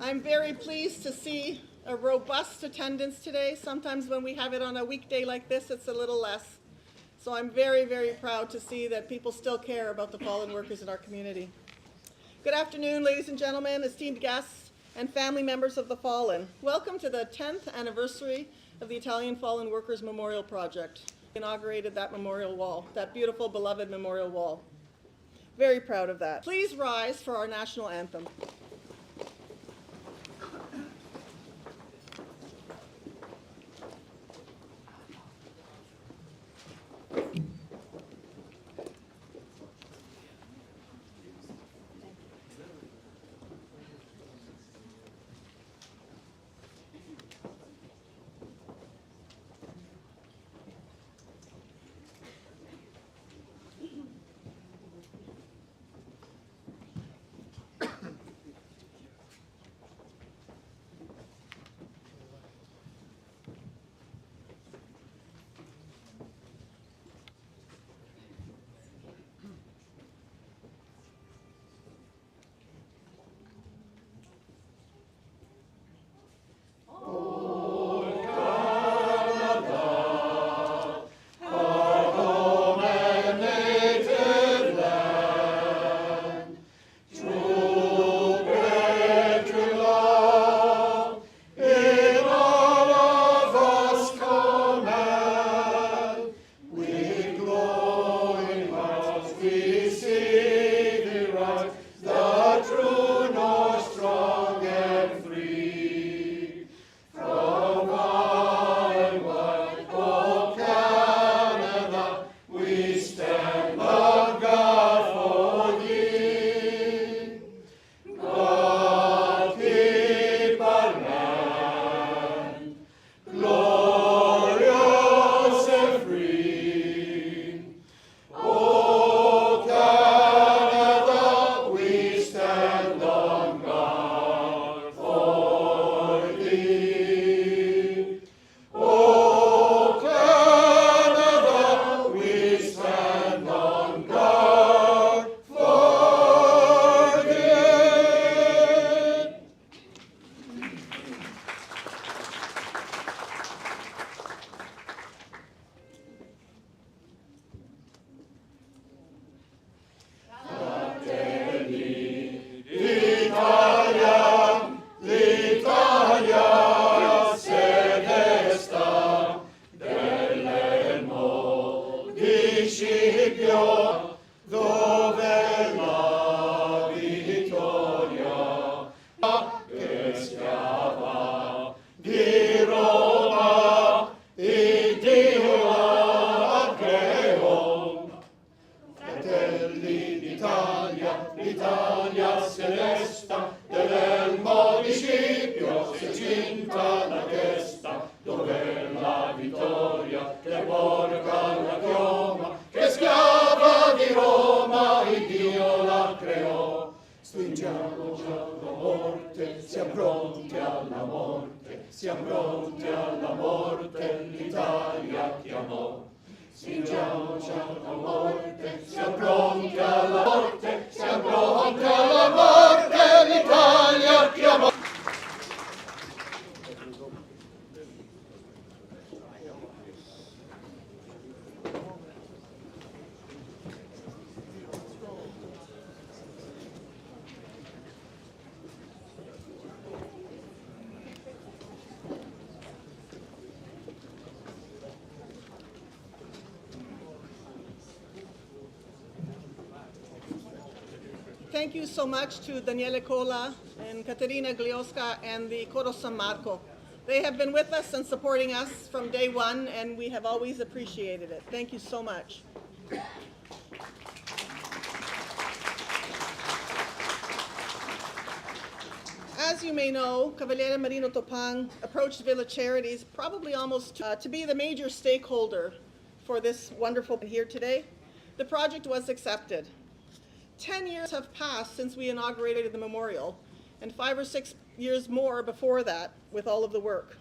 I'm very pleased to see a robust attendance today. Sometimes when we have it on a weekday like this, it's a little less. So I'm very, very proud to see that people still care about the fallen workers in our community. Good afternoon, ladies and gentlemen, esteemed guests, and family members of the fallen. Welcome to the 10th anniversary of the Italian Fallen Workers Memorial Project. We inaugurated that memorial wall, that beautiful, beloved memorial wall. Very proud of that. Please rise for our national anthem. Thank you so much to Daniele Cola and Caterina Glioska and the Coro San Marco. They have been with us and supporting us from day one, and we have always appreciated it. Thank you so much. As you may know, Cavaliere Marino Topang approached Village Charities probably almost to be the major stakeholder for this wonderful here today. The project was accepted. 10 years have passed since we inaugurated the memorial, and 5 or 6 years more before that with all of the work.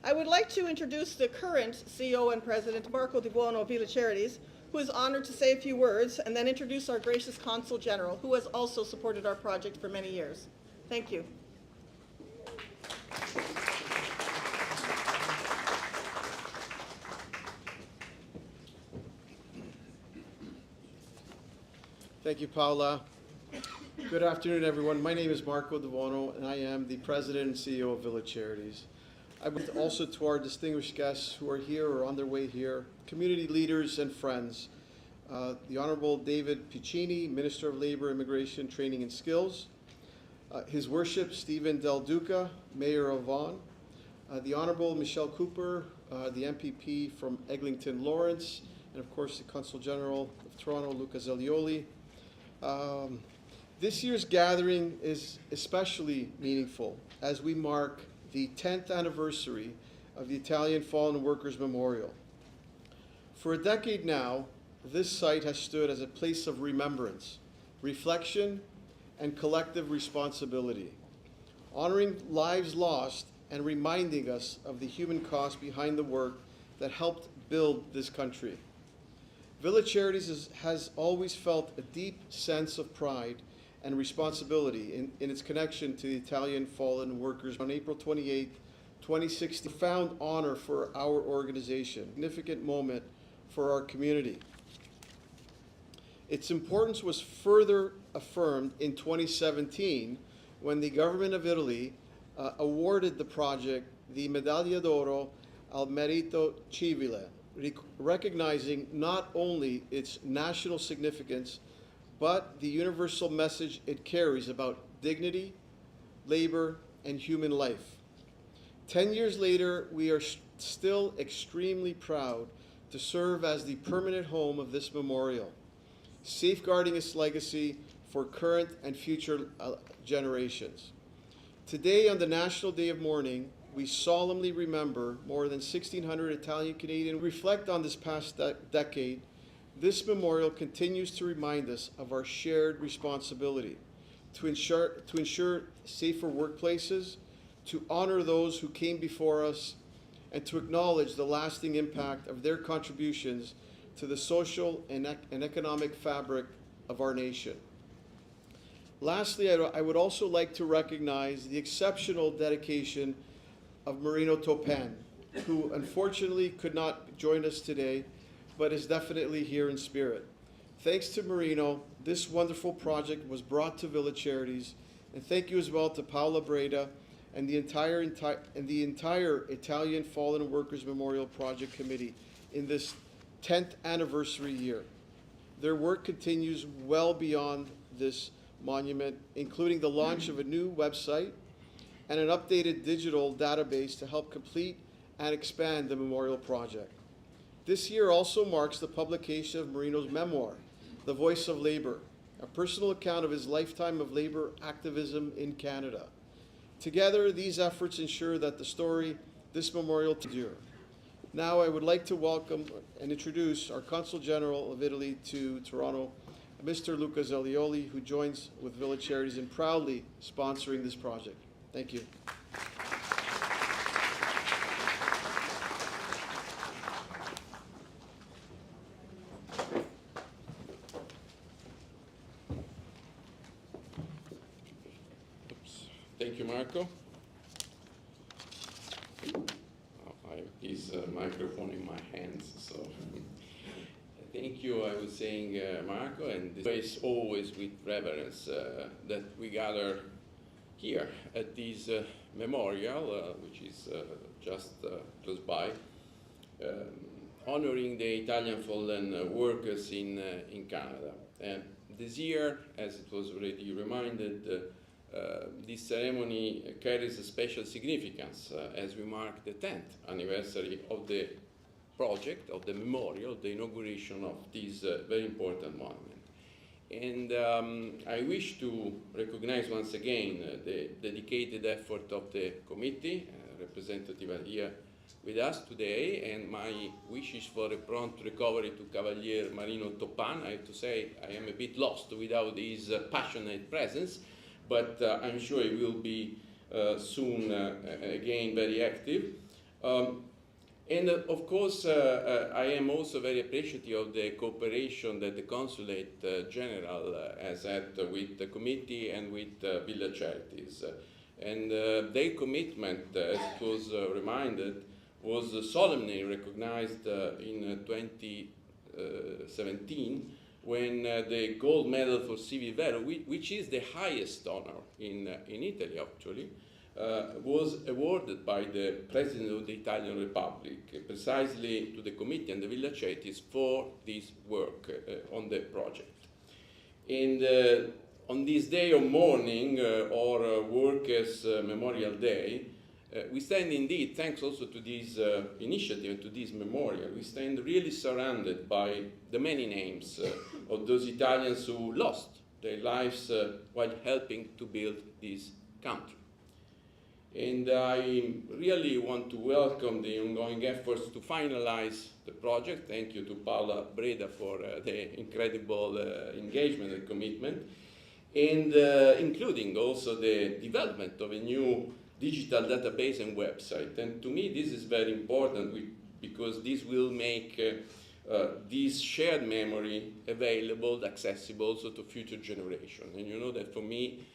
I would like to introduce the current CEO and President, Marco Di Buono of Village Charities, who is honored to say a few words, and then introduce our gracious Consul General, who has also supported our project for many years. Thank you. Thank you, Paola. Good afternoon, everyone. My name is Marco Devono, and I am the President and CEO of Village Charities. I would also to our distinguished guests who are here or on their way here, community leaders and friends, the Honorable David Piccini, Minister of Labor, Immigration, Training and Skills, His Worship Stephen Del Duca, Mayor of Vaughan, the Honorable Michelle Cooper, the MPP from Eglinton Lawrence, and of course the Consul General of Toronto, Luca Zalioli. This year's gathering is especially meaningful as we mark the 10th anniversary of the Italian Fallen Workers Memorial. For a decade now, this site has stood as a place of remembrance, reflection, and collective responsibility, honoring lives lost and reminding us of the human cost behind the work that helped build this country. Village Charities has always felt a deep sense of pride and responsibility in its connection to the Italian fallen workers. On April 28, 2016, found honor for our organization, a significant moment for our community. Its importance was further affirmed in 2017 when the government of Italy awarded the project the Medaglia d'Oro al Merito Civile, recognizing not only its national significance, but the universal message it carries about dignity, labor, and human life. 10 years later, we are still extremely proud to serve as the permanent home of this memorial, safeguarding its legacy for current and future generations. Today, on the National Day of Mourning, we solemnly remember more than 1,600 Italian Canadians. Reflect on this past decade. This memorial continues to remind us of our shared responsibility to ensure safer workplaces, to honor those who came before us, and to acknowledge the lasting impact of their contributions to the social and economic fabric of our nation. Lastly, I would also like to recognize the exceptional dedication of Marino Topan, who unfortunately could not join us today, but is definitely here in spirit. Thanks to Marino, this wonderful project was brought to Village Charities, and thank you as well to Paola Breda and the entire Italian Fallen Workers Memorial Project Committee in this 10th anniversary year. Their work continues well beyond this monument, including the launch of a new website and an updated digital database to help complete and expand the memorial project. This year also marks the publication of Marino's memoir, The Voice of Labor, a personal account of his lifetime of labor activism in Canada. Together, these efforts ensure that the story, this memorial, endure. Now I would like to welcome and introduce our Consul General of Italy to Toronto, Mr. Luca Zalioli, who joins with Village Charities in proudly sponsoring this project. Thank you. Thank you, Marco. I have this microphone in my hands, so thank you. I was saying, Marco, and it's always with reverence that we gather here at this memorial, which is just close by, honoring the Italian fallen workers in Canada. And this year, as it was already reminded, this ceremony carries a special significance as we mark the 10th anniversary of the project, of the memorial, the inauguration of this very important monument. And I wish to recognize once again the dedicated effort of the committee, representative are here with us today, and my wishes for a prompt recovery to Cavalier Marino Topan. I have to say I am a bit lost without his passionate presence, but I'm sure he will be soon again very active. And of course, I am also very appreciative of the cooperation that the Consulate General has had with the committee and with Village Charities. And their commitment, as it was reminded, was solemnly recognized in 2017 when the gold medal for civil valor, which is the highest honor in Italy actually, was awarded by the President of the Italian Republic precisely to the committee and the Villa Cetis for this work on the project. And on this day of mourning or Workers' Memorial Day, we stand indeed, thanks also to this initiative and to this memorial, we stand really surrounded by the many names of those Italians who lost their lives while helping to build this country. And I really want to welcome the ongoing efforts to finalize the project. Thank you to Paola Breda for the incredible engagement and commitment, and including also the development of a new digital database and website. And to me, this is very important because this will make this shared memory available, accessible also to future generations. And you know that for me,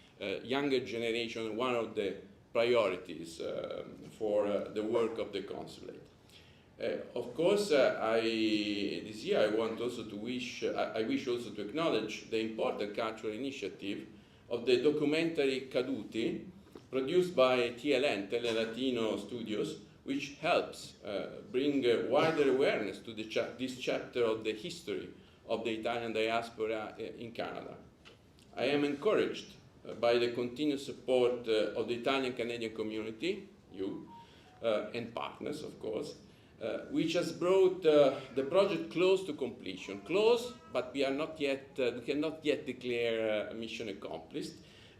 younger generation, one of the priorities for the work of the consulate. Of course, this year I want also to wish also to acknowledge the important cultural initiative of the documentary Caduti, produced by TLN, Tele Latino Studios, which helps bring wider awareness to this chapter of the history of the Italian diaspora in Canada. I am encouraged by the continued support of the Italian-Canadian community, you, and partners, of course, which has brought the project close to completion. Close, but we cannot yet declare mission accomplished.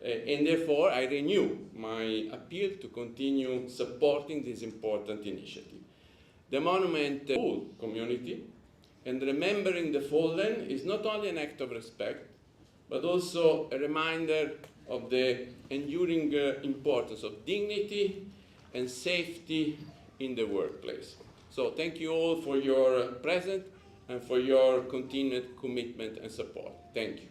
And therefore, I renew my appeal to continue supporting this important initiative. The monument to the whole community and remembering the fallen is not only an act of respect, but also a reminder of the enduring importance of dignity and safety in the workplace. So thank you all for your presence and for your continued commitment and support. Thank you.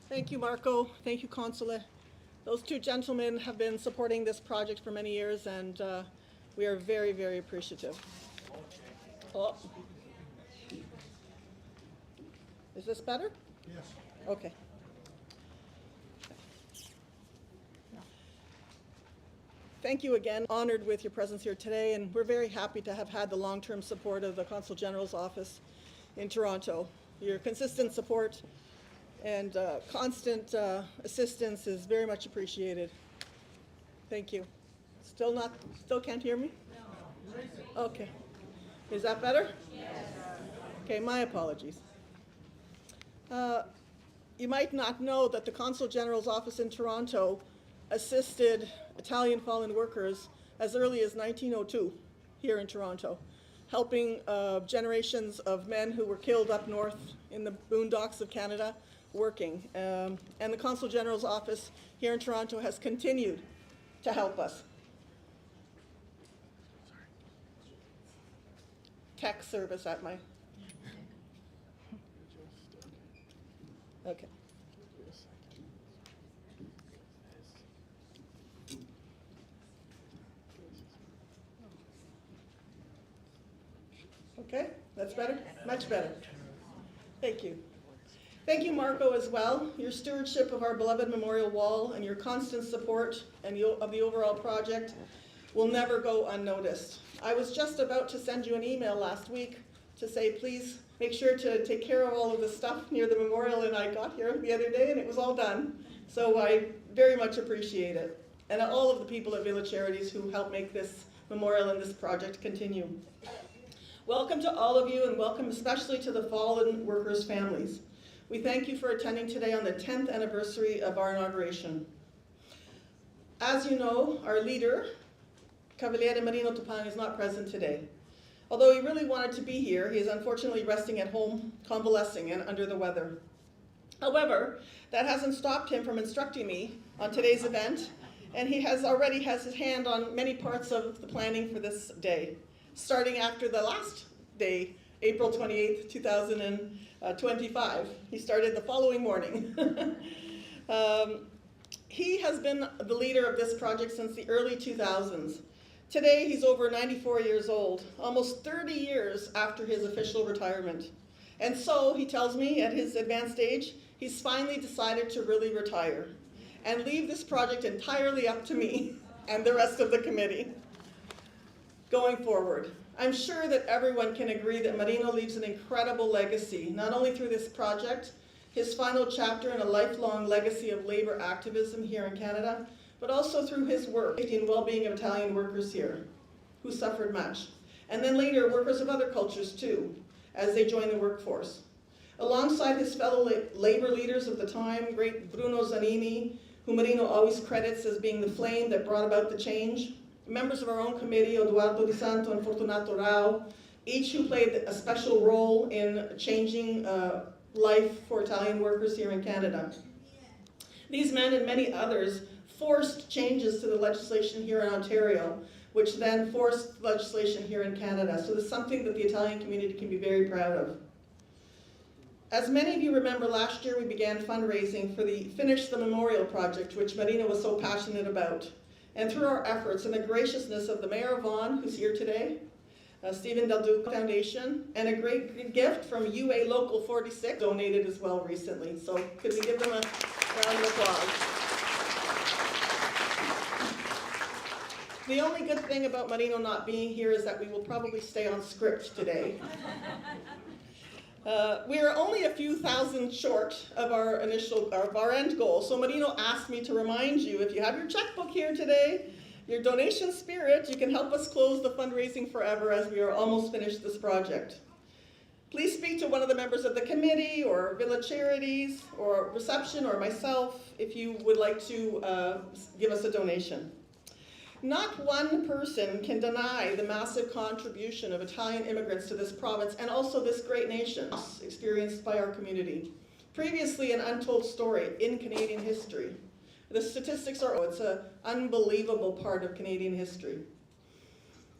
Thank you, Marco. Thank you, Consule. Those two gentlemen have been supporting this project for many years, and we are very, very appreciative. Oh. Is this better? Yes. Okay. Thank you again. Honored with your presence here today, and we're very happy to have had the long-term support of the Consul General's office in Toronto. Your consistent support and constant assistance is very much appreciated. Thank you. Still can't hear me? No. Okay. Is that better? Yes. Okay, my apologies. You might not know that the Consul General's office in Toronto assisted Italian fallen workers as early as 1902 here in Toronto, helping generations of men who were killed up north in the boondocks of Canada working. And the Consul General's office here in Toronto has continued to help us. Tech service at my... Okay. Okay, that's better? Much better. Thank you. Thank you, Marco, as well. Your stewardship of our beloved memorial wall and your constant support of the overall project will never go unnoticed. I was just about to send you an email last week to say, please make sure to take care of all of the stuff near the memorial, and I got here the other day and it was all done. So I very much appreciate it. and all of the people at Village Charities who helped make this memorial and this project continue. Welcome to all of you, and welcome especially to the fallen workers' families. We thank you for attending today on the 10th anniversary of our inauguration. As you know, our leader, Cavaliere Marino Tupang, is not present today. Although he really wanted to be here, he is unfortunately resting at home, convalescing and under the weather. However, that hasn't stopped him from instructing me on today's event, and he already has his hand on many parts of the planning for this day, starting after the last day, April 28th, 2025. He started the following morning. He has been the leader of this project since the early 2000s. Today, he's over 94 years old, almost 30 years after his official retirement. And so, he tells me at his advanced age, he's finally decided to really retire and leave this project entirely up to me and the rest of the committee going forward. I'm sure that everyone can agree that Marino leaves an incredible legacy, not only through this project, his final chapter in a lifelong legacy of labor activism here in Canada, but also through his work in well-being of Italian workers here, who suffered much. And then later, workers of other cultures too, as they join the workforce. Alongside his fellow labor leaders of the time, great Bruno Zanini, who Marino always credits as being the flame that brought about the change, members of our own committee, Eduardo Di Santo and Fortunato Rao, each who played a special role in changing life for Italian workers here in Canada. These men and many others forced changes to the legislation here in Ontario, which then forced legislation here in Canada. So this is something that the Italian community can be very proud of. As many of you remember, last year we began fundraising for the Finish the Memorial project, which Marino was so passionate about. And through our efforts and the graciousness of the Mayor of Vaughan, who's here today, Stephen Del Duca Foundation, and a great gift from UA Local 46, donated as well recently. So could we give them a round of applause? The only good thing about Marino not being here is that we will probably stay on script today. We are only a few thousand short of our end goal. So Marino asked me to remind you, if you have your checkbook here today, your donation spirit, you can help us close the fundraising forever as we are almost finished this project. Please speak to one of the members of the committee or Village Charities or reception or myself if you would like to give us a donation. Not one person can deny the massive contribution of Italian immigrants to this province and also this great nation experienced by our community. Previously an untold story in Canadian history. The statistics are, it's an unbelievable part of Canadian history.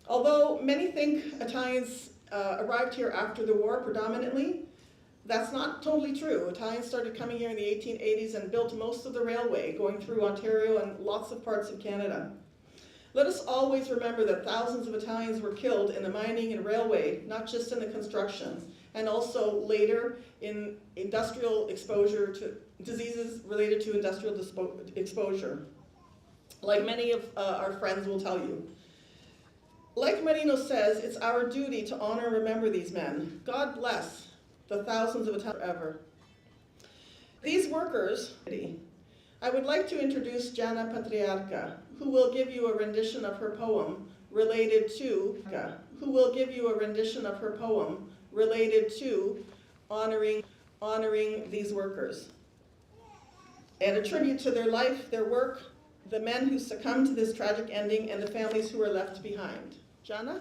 Although many think Italians arrived here after the war predominantly, that's not totally true. Italians started coming here in the 1880s and built most of the railway going through Ontario and lots of parts of Canada. Let us always remember that thousands of Italians were killed in the mining and railway, not just in the construction, and also later in industrial exposure to diseases related to industrial exposure, like many of our friends will tell you. Like Marino says, it's our duty to honor and remember these men. God bless the thousands of Italians forever. These workers, I would like to introduce Gianna Patriarca, who will give you a rendition of her poem related to honoring these workers. And a tribute to their life, their work, the men who succumbed to this tragic ending, and the families who were left behind. Gianna?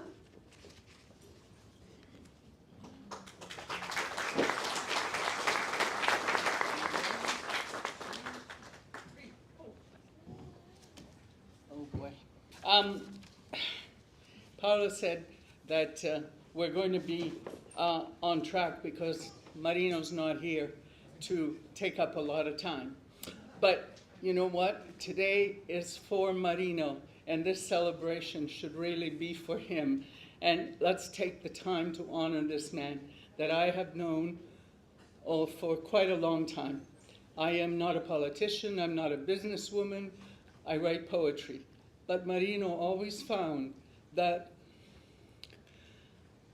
Oh boy. Paolo said that we're going to be on track because Marino's not here to take up a lot of time. But you know what? Today is for Marino, and this celebration should really be for him. And let's take the time to honor this man that I have known for quite a long time. I am not a politician, I'm not a businesswoman, I write poetry. But Marino always found that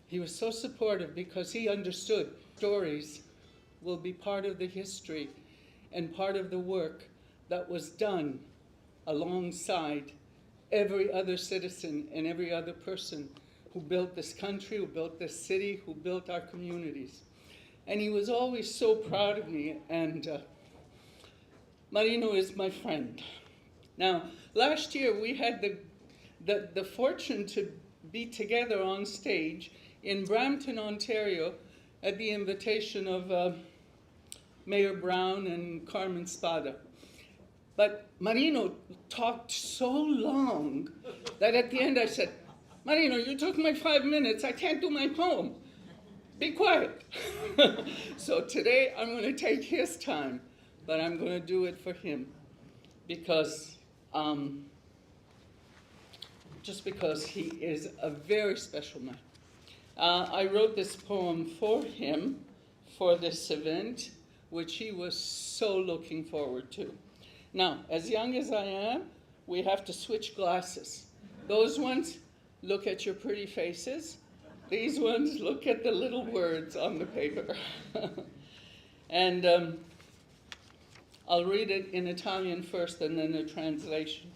he was so supportive because he understood stories will be part of the history and part of the work that was done alongside every other citizen and every other person who built this country, who built this city, who built our communities. And he was always so proud of me, and Marino is my friend. Now, last year we had the fortune to be together on stage in Brampton, Ontario, at the invitation of Mayor Brown and Carmen Spada. But Marino talked so long that at the end I said, Marino, you took my 5 minutes, I can't do my poem. Be quiet. So today I'm going to take his time, but I'm going to do it for him because, just because he is a very special man. I wrote this poem for him for this event, which he was so looking forward to. Now, as young as I am, we have to switch glasses. Those ones look at your pretty faces. These ones look at the little words on the paper. And I'll read it in Italian first and then the translation.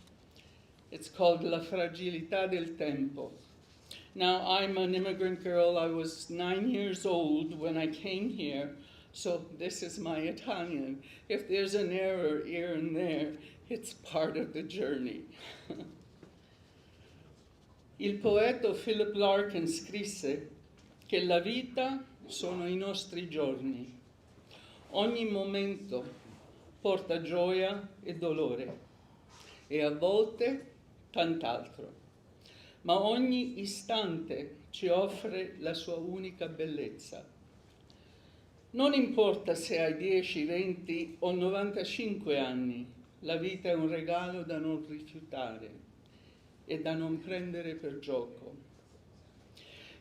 It's called La fragilità del tempo. Now, I'm an immigrant girl. I was 9 years old when I came here, so this is my Italian. If there's an error here and there, it's part of the journey. Il poeta Philip Larkin scrisse che la vita sono i nostri giorni. Ogni momento porta gioia e dolore, e a volte tant'altro. Ma ogni istante ci offre la sua unica bellezza. Non importa se hai 10, 20 o 95 anni, la vita è un regalo da non rifiutare e da non prendere per gioco.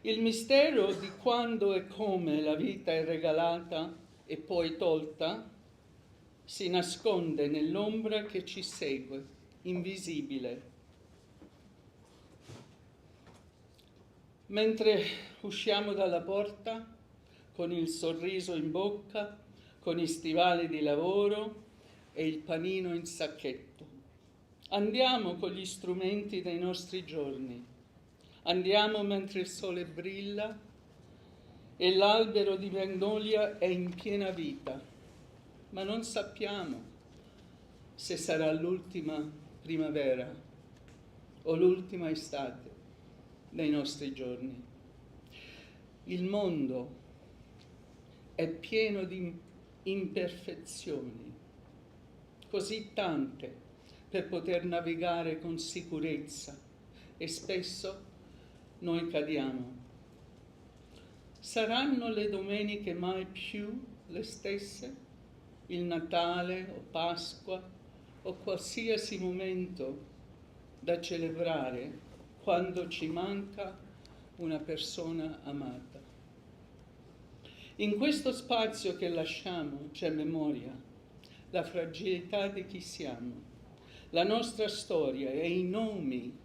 Il mistero di quando e come la vita è regalata e poi tolta si nasconde nell'ombra che ci segue, invisibile. Mentre usciamo dalla porta, con il sorriso in bocca, con i stivali di lavoro e il panino in sacchetto. Andiamo con gli strumenti dei nostri giorni. Andiamo mentre il sole brilla e l'albero di magnolia è in piena vita, ma non sappiamo se sarà l'ultima primavera o l'ultima estate dei nostri giorni. Il mondo è pieno di imperfezioni, così tante per poter navigare con sicurezza, e spesso noi cadiamo. Saranno le domeniche mai più le stesse? Il Natale o Pasqua o qualsiasi momento da celebrare quando ci manca una persona amata. In questo spazio che lasciamo c'è memoria, la fragilità di chi siamo, la nostra storia e i nomi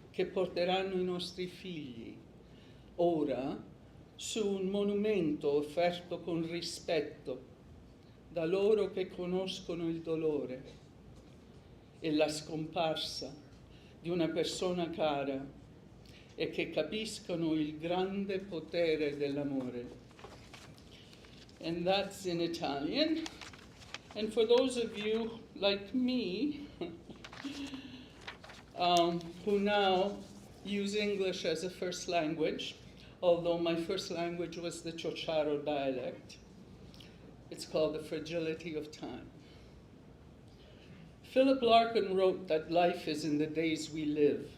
che porteranno i nostri figli, ora su un monumento offerto con rispetto da loro che conoscono il dolore e la scomparsa di una persona cara e che capiscono il grande potere dell'amore. And that's in Italian. And for those of you like me, who now use English as a first language, although my first language was the Chocharo dialect, it's called The Fragility of Time. Philip Larkin wrote that life is in the days we live.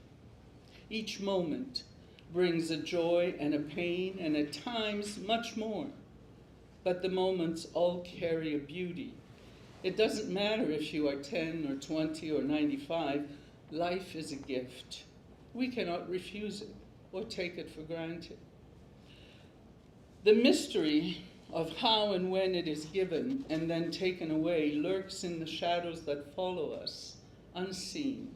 Each moment brings a joy and a pain, and at times much more. But the moments all carry a beauty. It doesn't matter if you are 10 or 20 or 95, life is a gift. We cannot refuse it or take it for granted. The mystery of how and when it is given and then taken away lurks in the shadows that follow us, unseen,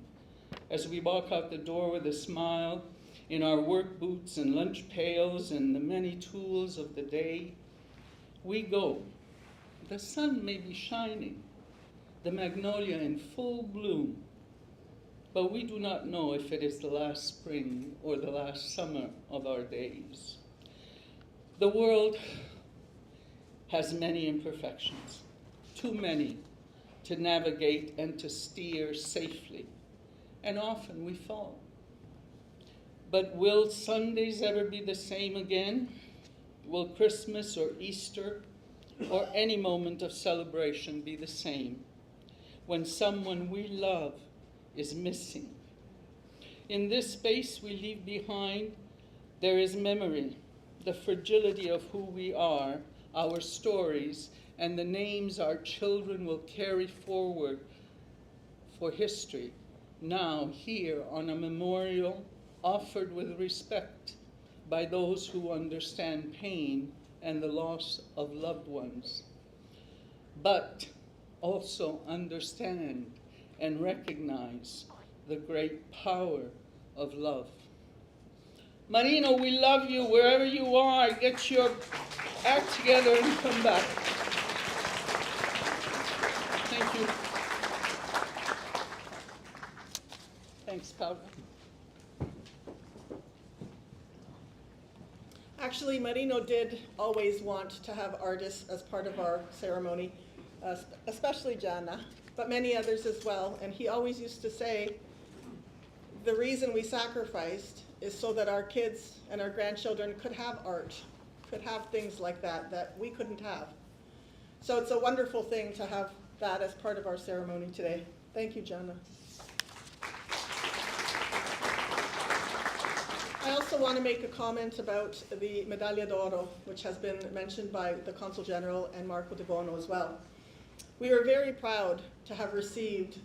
as we walk out the door with a smile, in our work boots and lunch pails and the many tools of the day. We go. The sun may be shining, the magnolia in full bloom, but we do not know if it is the last spring or the last summer of our days. The world has many imperfections, too many to navigate and to steer safely, and often we fall. But will Sundays ever be the same again? Will Christmas or Easter or any moment of celebration be the same when someone we love is missing? In this space we leave behind, there is memory, the fragility of who we are, our stories, and the names our children will carry forward for history, now here on a memorial offered with respect by those who understand pain and the loss of loved ones, but also understand and recognize the great power of love. Marino, we love you wherever you are. Get your act together and come back. Thank you. Thanks, Paula. Actually, Marino did always want to have artists as part of our ceremony, especially Gianna, but many others as well. And he always used to say, the reason we sacrificed is so that our kids and our grandchildren could have art, could have things like that that we couldn't have. So it's a wonderful thing to have that as part of our ceremony today. Thank you, Gianna. I also want to make a comment about the Medaglia d'Oro, which has been mentioned by the Consul General and Marco De Bono as well. We are very proud to have received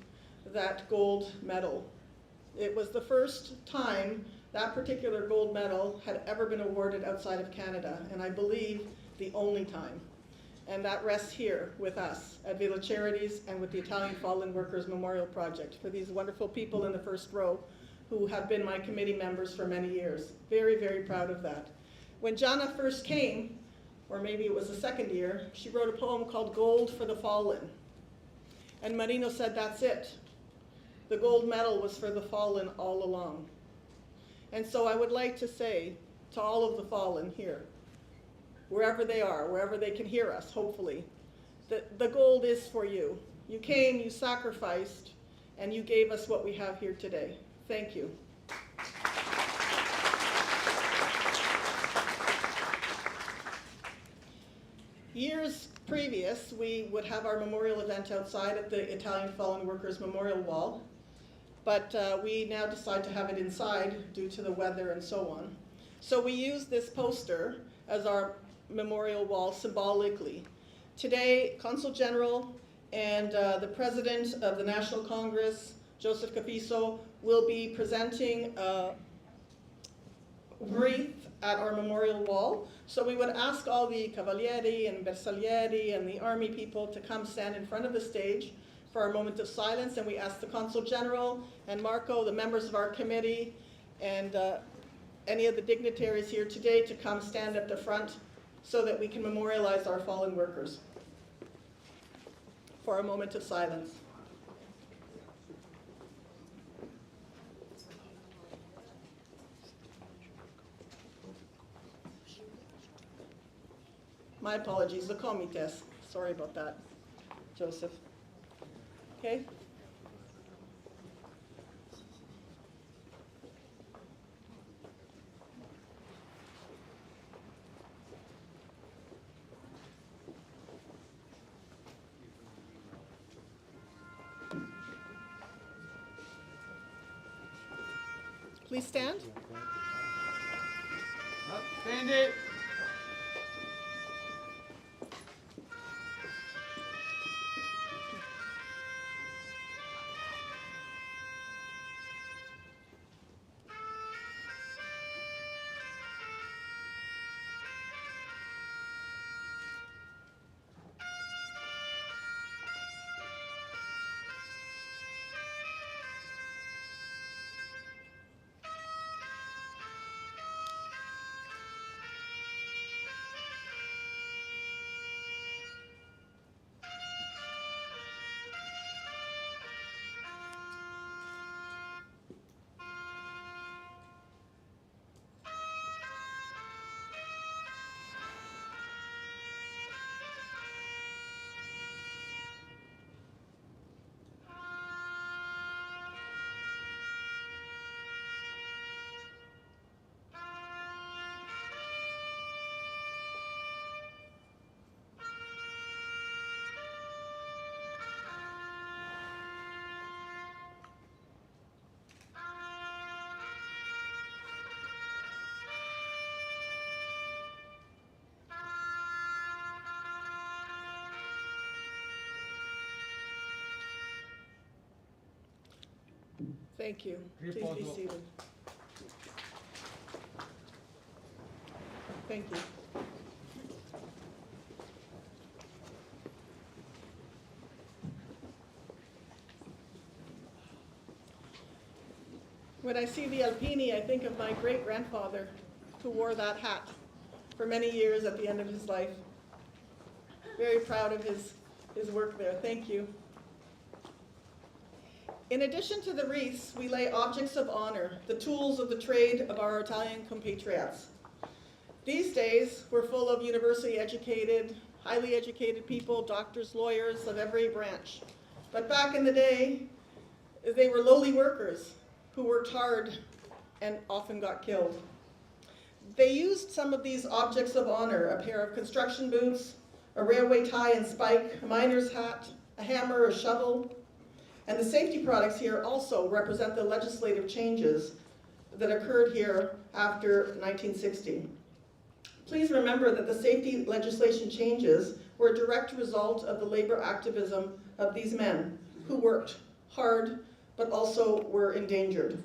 that gold medal. It was the first time that particular gold medal had ever been awarded outside of Canada, and I believe the only time. And that rests here with us at Villa Charities and with the Italian Fallen Workers Memorial Project for these wonderful people in the first row who have been my committee members for many years. Very, very proud of that. When Gianna first came, or maybe it was the second year, she wrote a poem called Gold for the Fallen. And Marino said, that's it. The gold medal was for the fallen all along. And so I would like to say to all of the fallen here, wherever they are, wherever they can hear us, hopefully, that the gold is for you. You came, you sacrificed, and you gave us what we have here today. Thank you. Years previous, we would have our memorial event outside at the Italian Fallen Workers Memorial Wall, but we now decide to have it inside due to the weather and so on. So we use this poster as our memorial wall symbolically. Today, Consul General and the President of the National Congress, Joseph Capiso, will be presenting a wreath at our memorial wall. So we would ask all the Cavalieri and Bersaglieri and the Army people to come stand in front of the stage for our moment of silence, and we ask the Consul General and Marco, the members of our committee, and any of the dignitaries here today to come stand at the front so that we can memorialize our fallen workers for a moment of silence. My apologies, the comites. Sorry about that, Joseph. Okay? Please stand. Stand it. Thank you. Please be Riposo. seated. Thank you. When I see the Alpini, I think of my great-grandfather who wore that hat for many years at the end of his life. Very proud of his work there. Thank you. In addition to the wreaths, we lay objects of honor, the tools of the trade of our Italian compatriots. These days, we're full of university-educated, highly educated people, doctors, lawyers of every branch. But back in the day, they were lowly workers who worked hard and often got killed. They used some of these objects of honor, a pair of construction boots, a railway tie and spike, a miner's hat, a hammer, a shovel. And the safety products here also represent the legislative changes that occurred here after 1960. Please remember that the safety legislation changes were a direct result of the labor activism of these men who worked hard but also were endangered.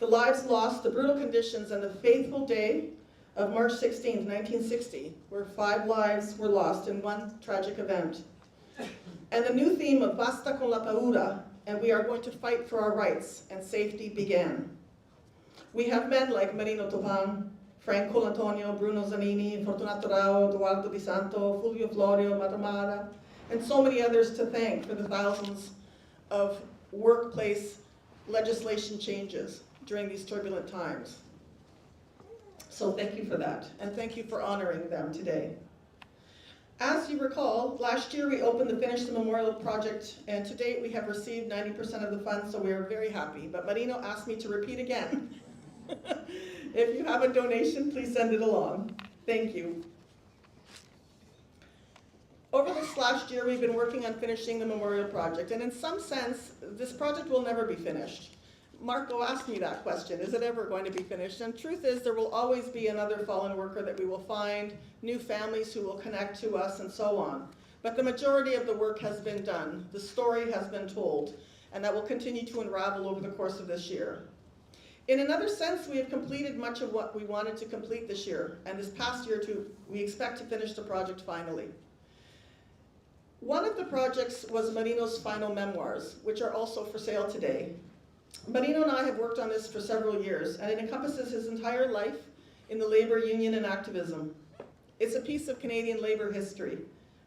The lives lost, the brutal conditions, and the fateful day of March 16, 1960, where 5 lives were lost in one tragic event. And the new theme of Basta con la paura, and we are going to fight for our rights, and safety began. We have men like Marino Topan, Frank Colantonio, Bruno Zanini, Fortunato Rao, Eduardo Di Santo, Fulvio Florio, Matamara, and so many others to thank for the thousands of workplace legislation changes during these turbulent times. So thank you for that, and thank you for honoring them today. As you recall, last year we opened the Finish the Memorial project, and to date we have received 90% of the funds, so we are very happy. But Marino asked me to repeat again. If you have a donation, please send it along. Thank you. Over this last year, we've been working on finishing the memorial project, and in some sense, this project will never be finished. Marco asked me that question, is it ever going to be finished? And truth is, there will always be another fallen worker that we will find, new families who will connect to us, and so on. But the majority of the work has been done. The story has been told, and that will continue to unravel over the course of this year. In another sense, we have completed much of what we wanted to complete this year, and this past year too, we expect to finish the project finally. One of the projects was Marino's final memoirs, which are also for sale today. Marino and I have worked on this for several years, and it encompasses his entire life in the labor union and activism. It's a piece of Canadian labor history.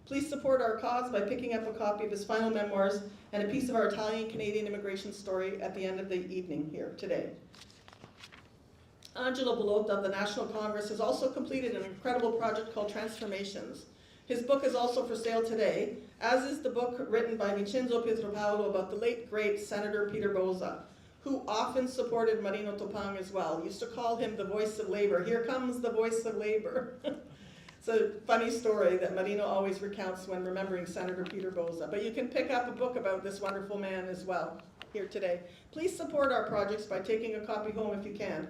Please support our cause by picking up a copy of his final memoirs and a piece of our Italian-Canadian immigration story at the end of the evening here today. Angelo Bellotto of the National Congress has also completed an incredible project called Transformations. His book is also for sale today, as is the book written by Vincenzo Pietropaolo about the late, great Senator Peter Bozza, who often supported Marino Topang as well. Used to call him the voice of labor. Here comes the voice of labor. It's a funny story that Marino always recounts when remembering Senator Peter Bozza. But you can pick up a book about this wonderful man as well here today. Please support our projects by taking a copy home if you can.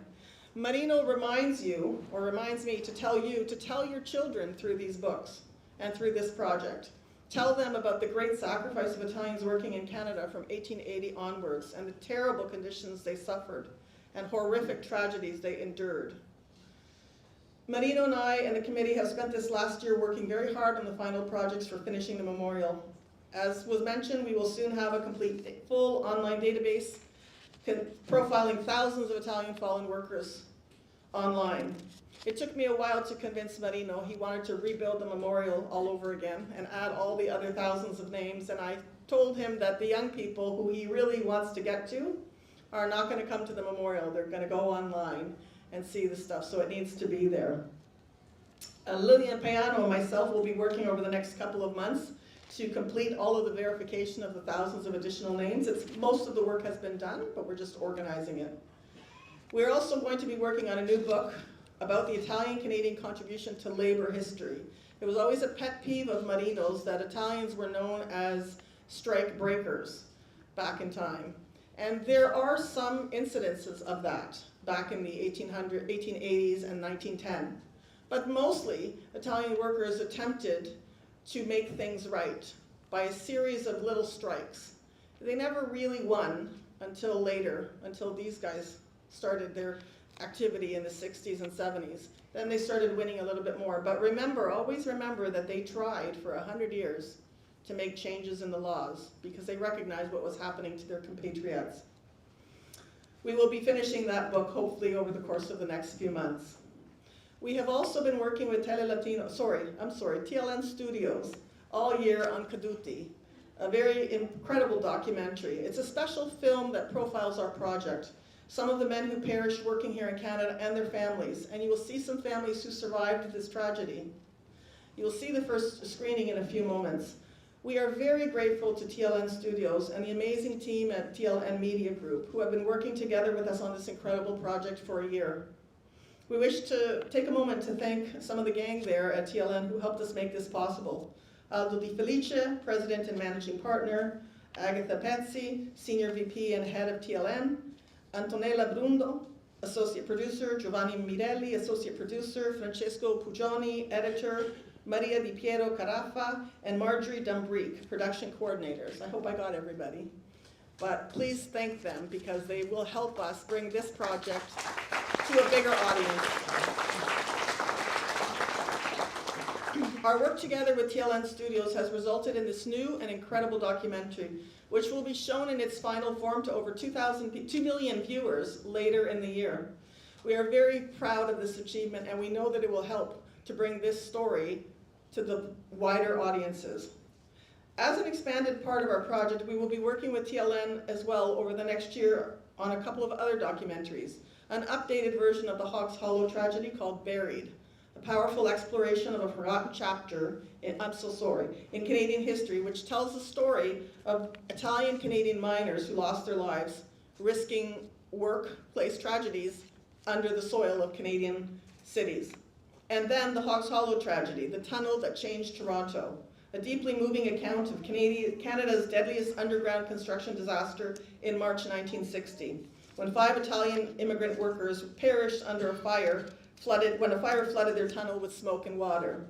Marino reminds you, or reminds me to tell you, to tell your children through these books and through this project. Tell them about the great sacrifice of Italians working in Canada from 1880 onwards and the terrible conditions they suffered and horrific tragedies they endured. Marino and I and the committee have spent this last year working very hard on the final projects for finishing the memorial. As was mentioned, we will soon have a complete full online database profiling thousands of Italian fallen workers online. It took me a while to convince Marino he wanted to rebuild the memorial all over again and add all the other thousands of names, and I told him that the young people who he really wants to get to are not going to come to the memorial. They're going to go online and see the stuff, so it needs to be there. Lillian Payano and myself will be working over the next couple of months to complete all of the verification of the thousands of additional names. Most of the work has been done, but we're just organizing it. We're also going to be working on a new book about the Italian-Canadian contribution to labor history. It was always a pet peeve of Marino's that Italians were known as strike breakers back in time. And there are some incidences of that back in the 1880s and 1910. But mostly, Italian workers attempted to make things right by a series of little strikes. They never really won, until later, until these guys started their activity in the 60s and 70s. Then they started winning a little bit more. But remember, always remember that they tried for 100 years to make changes in the laws because they recognized what was happening to their compatriots. We will be finishing that book hopefully over the course of the next few months. We have also been working with TLN Studios all year on Caduti, a very incredible documentary. It's a special film that profiles our project, some of the men who perished working here in Canada and their families, and you will see some families who survived this tragedy. You will see the first screening in a few moments. We are very grateful to TLN Studios and the amazing team at TLN Media Group who have been working together with us on this incredible project for a year. We wish to take a moment to thank some of the gang there at TLN who helped us make this possible. Aldo Di Felice, President and Managing Partner, Agatha Pezzi, Senior VP and Head of TLN, Antonella Brundo, Associate Producer, Giovanni Mirelli, Associate Producer, Francesco Pugioni, Editor, Maria Di Piero Carafa, and Marjorie Dumbrick, Production Coordinators. I hope I got everybody. But please thank them because they will help us bring this project to a bigger audience. Our work together with TLN Studios has resulted in this new and incredible documentary, which will be shown in its final form to over 2 million viewers later in the year. We are very proud of this achievement, and we know that it will help to bring this story to the wider audiences. As an expanded part of our project, we will be working with TLN as well over the next year on a couple of other documentaries. An updated version of the Hawks Hollow tragedy called Buried, a powerful exploration of a forgotten chapter in Canadian history, which tells the story of Italian-Canadian miners who lost their lives, risking workplace tragedies under the soil of Canadian cities. And then the Hawks Hollow tragedy, the tunnel that changed Toronto, a deeply moving account of Canada's deadliest underground construction disaster in March 1960, when 5 Italian immigrant workers perished under a fire when a fire flooded their tunnel with smoke and water.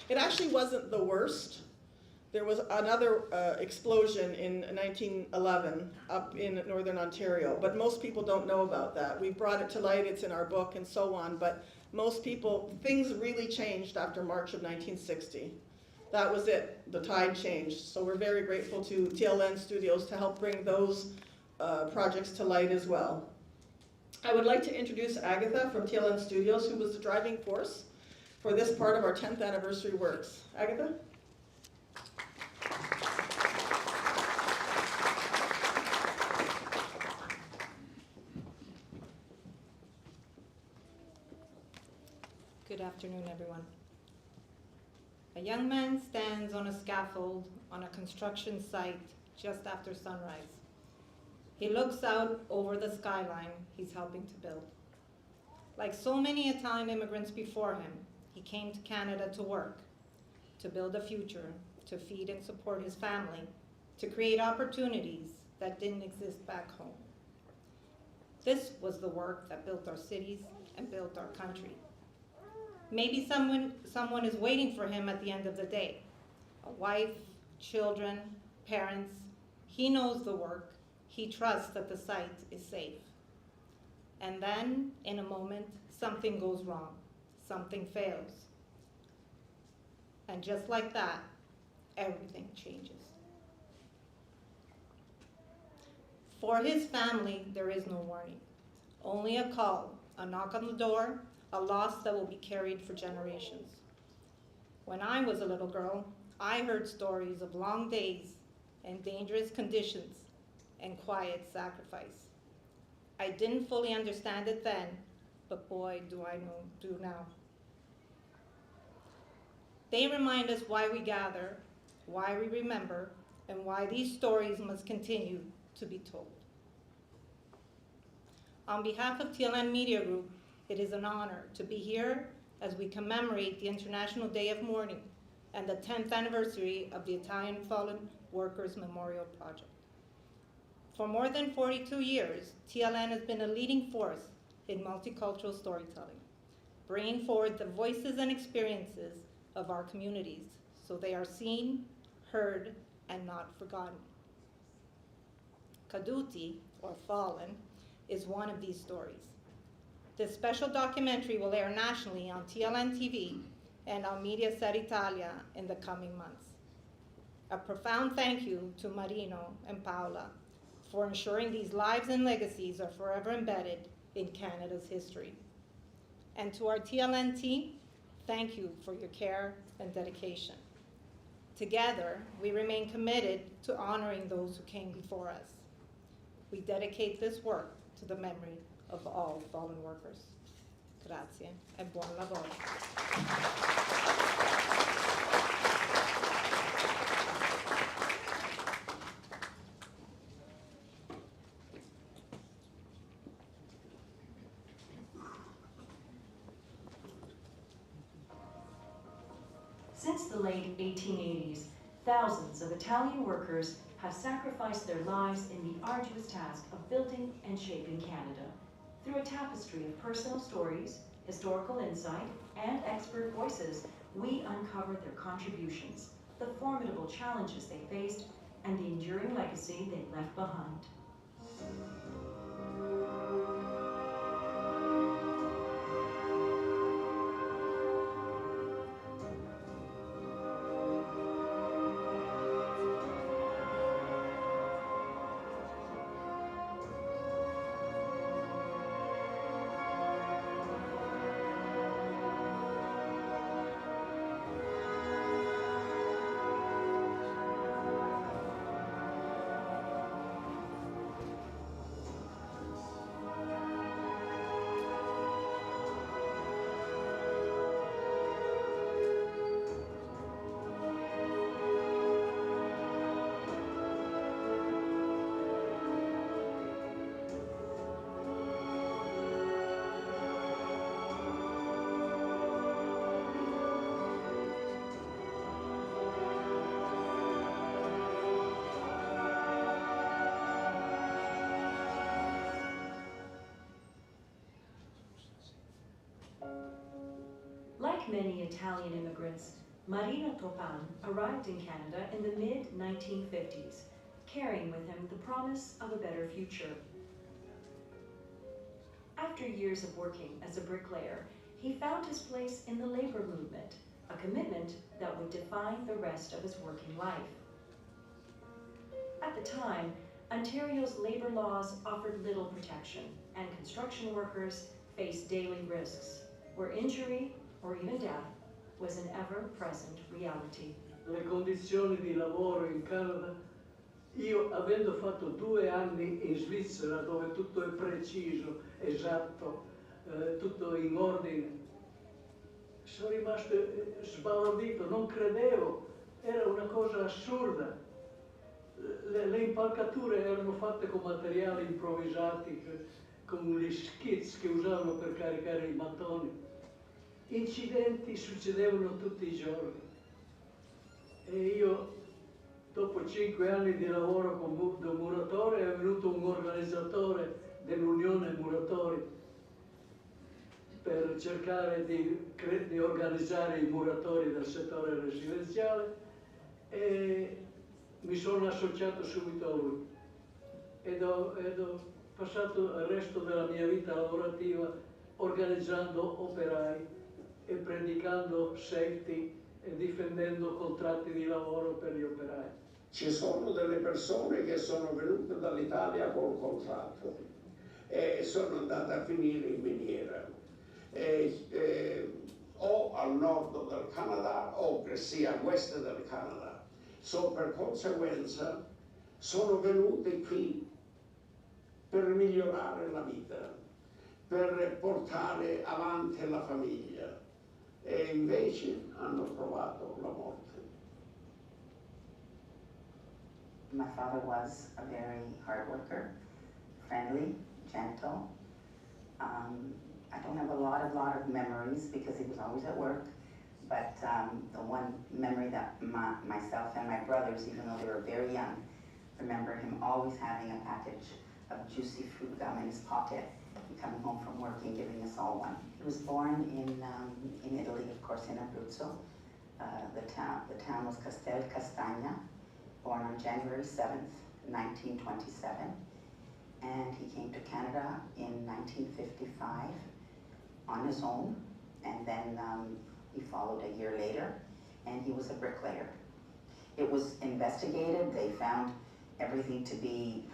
It actually wasn't the worst. There was another explosion in 1911 up in Northern Ontario, but most people don't know about that. We brought it to light, it's in our book and so on, but most people, things really changed after March of 1960. That was it, the tide changed. So we're very grateful to TLN Studios to help bring those projects to light as well. I would like to introduce Agatha from TLN Studios, who was the driving force for this part of our 10th anniversary works. Agatha? Good afternoon, everyone. A young man stands on a scaffold on a construction site just after sunrise. He looks out over the skyline he's helping to build. Like so many Italian immigrants before him, he came to Canada to work, to build a future, to feed and support his family, to create opportunities that didn't exist back home. This was the work that built our cities and built our country. Maybe someone is waiting for him at the end of the day. A wife, children, parents. He knows the work. He trusts that the site is safe. And then, in a moment, something goes wrong. Something fails. And just like that, everything changes. For his family, there is no warning. Only a call, a knock on the door, a loss that will be carried for generations. When I was a little girl, I heard stories of long days and dangerous conditions and quiet sacrifice. I didn't fully understand it then, but boy, do I do now. They remind us why we gather, why we remember, and why these stories must continue to be told. On behalf of TLN Media Group, it is an honor to be here as we commemorate the International Day of Mourning and the 10th anniversary of the Italian Fallen Workers Memorial Project. For more than 42 years, TLN has been a leading force in multicultural storytelling, bringing forward the voices and experiences of our communities so they are seen, heard, and not forgotten. Caduti, or fallen, is one of these stories. This special documentary will air nationally on TLN TV and on Mediaset Italia in the coming months. A profound thank you to Marino and Paola for ensuring these lives and legacies are forever embedded in Canada's history. And to our TLN team, thank you for your care and dedication. Together, we remain committed to honoring those who came before us. We dedicate this work to the memory of all fallen workers. Grazie e buon lavoro. Since the late 1880s, thousands of Italian workers have sacrificed their lives in the arduous task of building and shaping Canada. Through a tapestry of personal stories, historical insight, and expert voices, we uncovered their contributions, the formidable challenges they faced, and the enduring legacy they left behind. Like many Italian immigrants, Marino Topan arrived in Canada in the mid-1950s, carrying with him the promise of a better future. After years of working as a bricklayer, he found his place in the labor movement, a commitment that would define the rest of his working life. At the time, Ontario's labor laws offered little protection, and construction workers faced daily risks, where injury or even death was an ever-present reality. Le condizioni di lavoro in Canada, io avendo fatto 2 anni in Svizzera dove tutto è preciso, esatto, tutto in ordine, sono rimasto sbalordito, non credevo, era una cosa assurda. Le impalcature erano fatte con materiali improvvisati, con gli skids che usavano per caricare i mattoni. Incidenti succedevano tutti i giorni e io, dopo 5 anni di lavoro come muratore, è venuto un organizzatore dell'Unione Muratori per cercare di organizzare i muratori del settore residenziale e mi sono associato subito a lui ed ho passato il resto della mia vita lavorativa organizzando operai e predicando safety e difendendo contratti di lavoro per gli operai. Ci sono delle persone che sono venute dall'Italia col contratto e sono andate a finire in miniera, o al nord del Canada o che sia a west del Canada. Per conseguenza sono venute qui per migliorare la vita, per portare avanti la famiglia e invece hanno trovato la morte. My father was a very hard worker, friendly, gentle. I don't have a lot of memories because he was always at work, but the one memory that myself and my brothers, even though they were very young, remember him always having a package of juicy fruit gum in his pocket and coming home from work and giving us all one. He was born in Italy, of course, in Abruzzo. The town was Castel Castagna, born on January 7th, 1927. and he came to Canada in 1955 on his own, and then he followed a year later, and he was a bricklayer. It was investigated. They found everything to be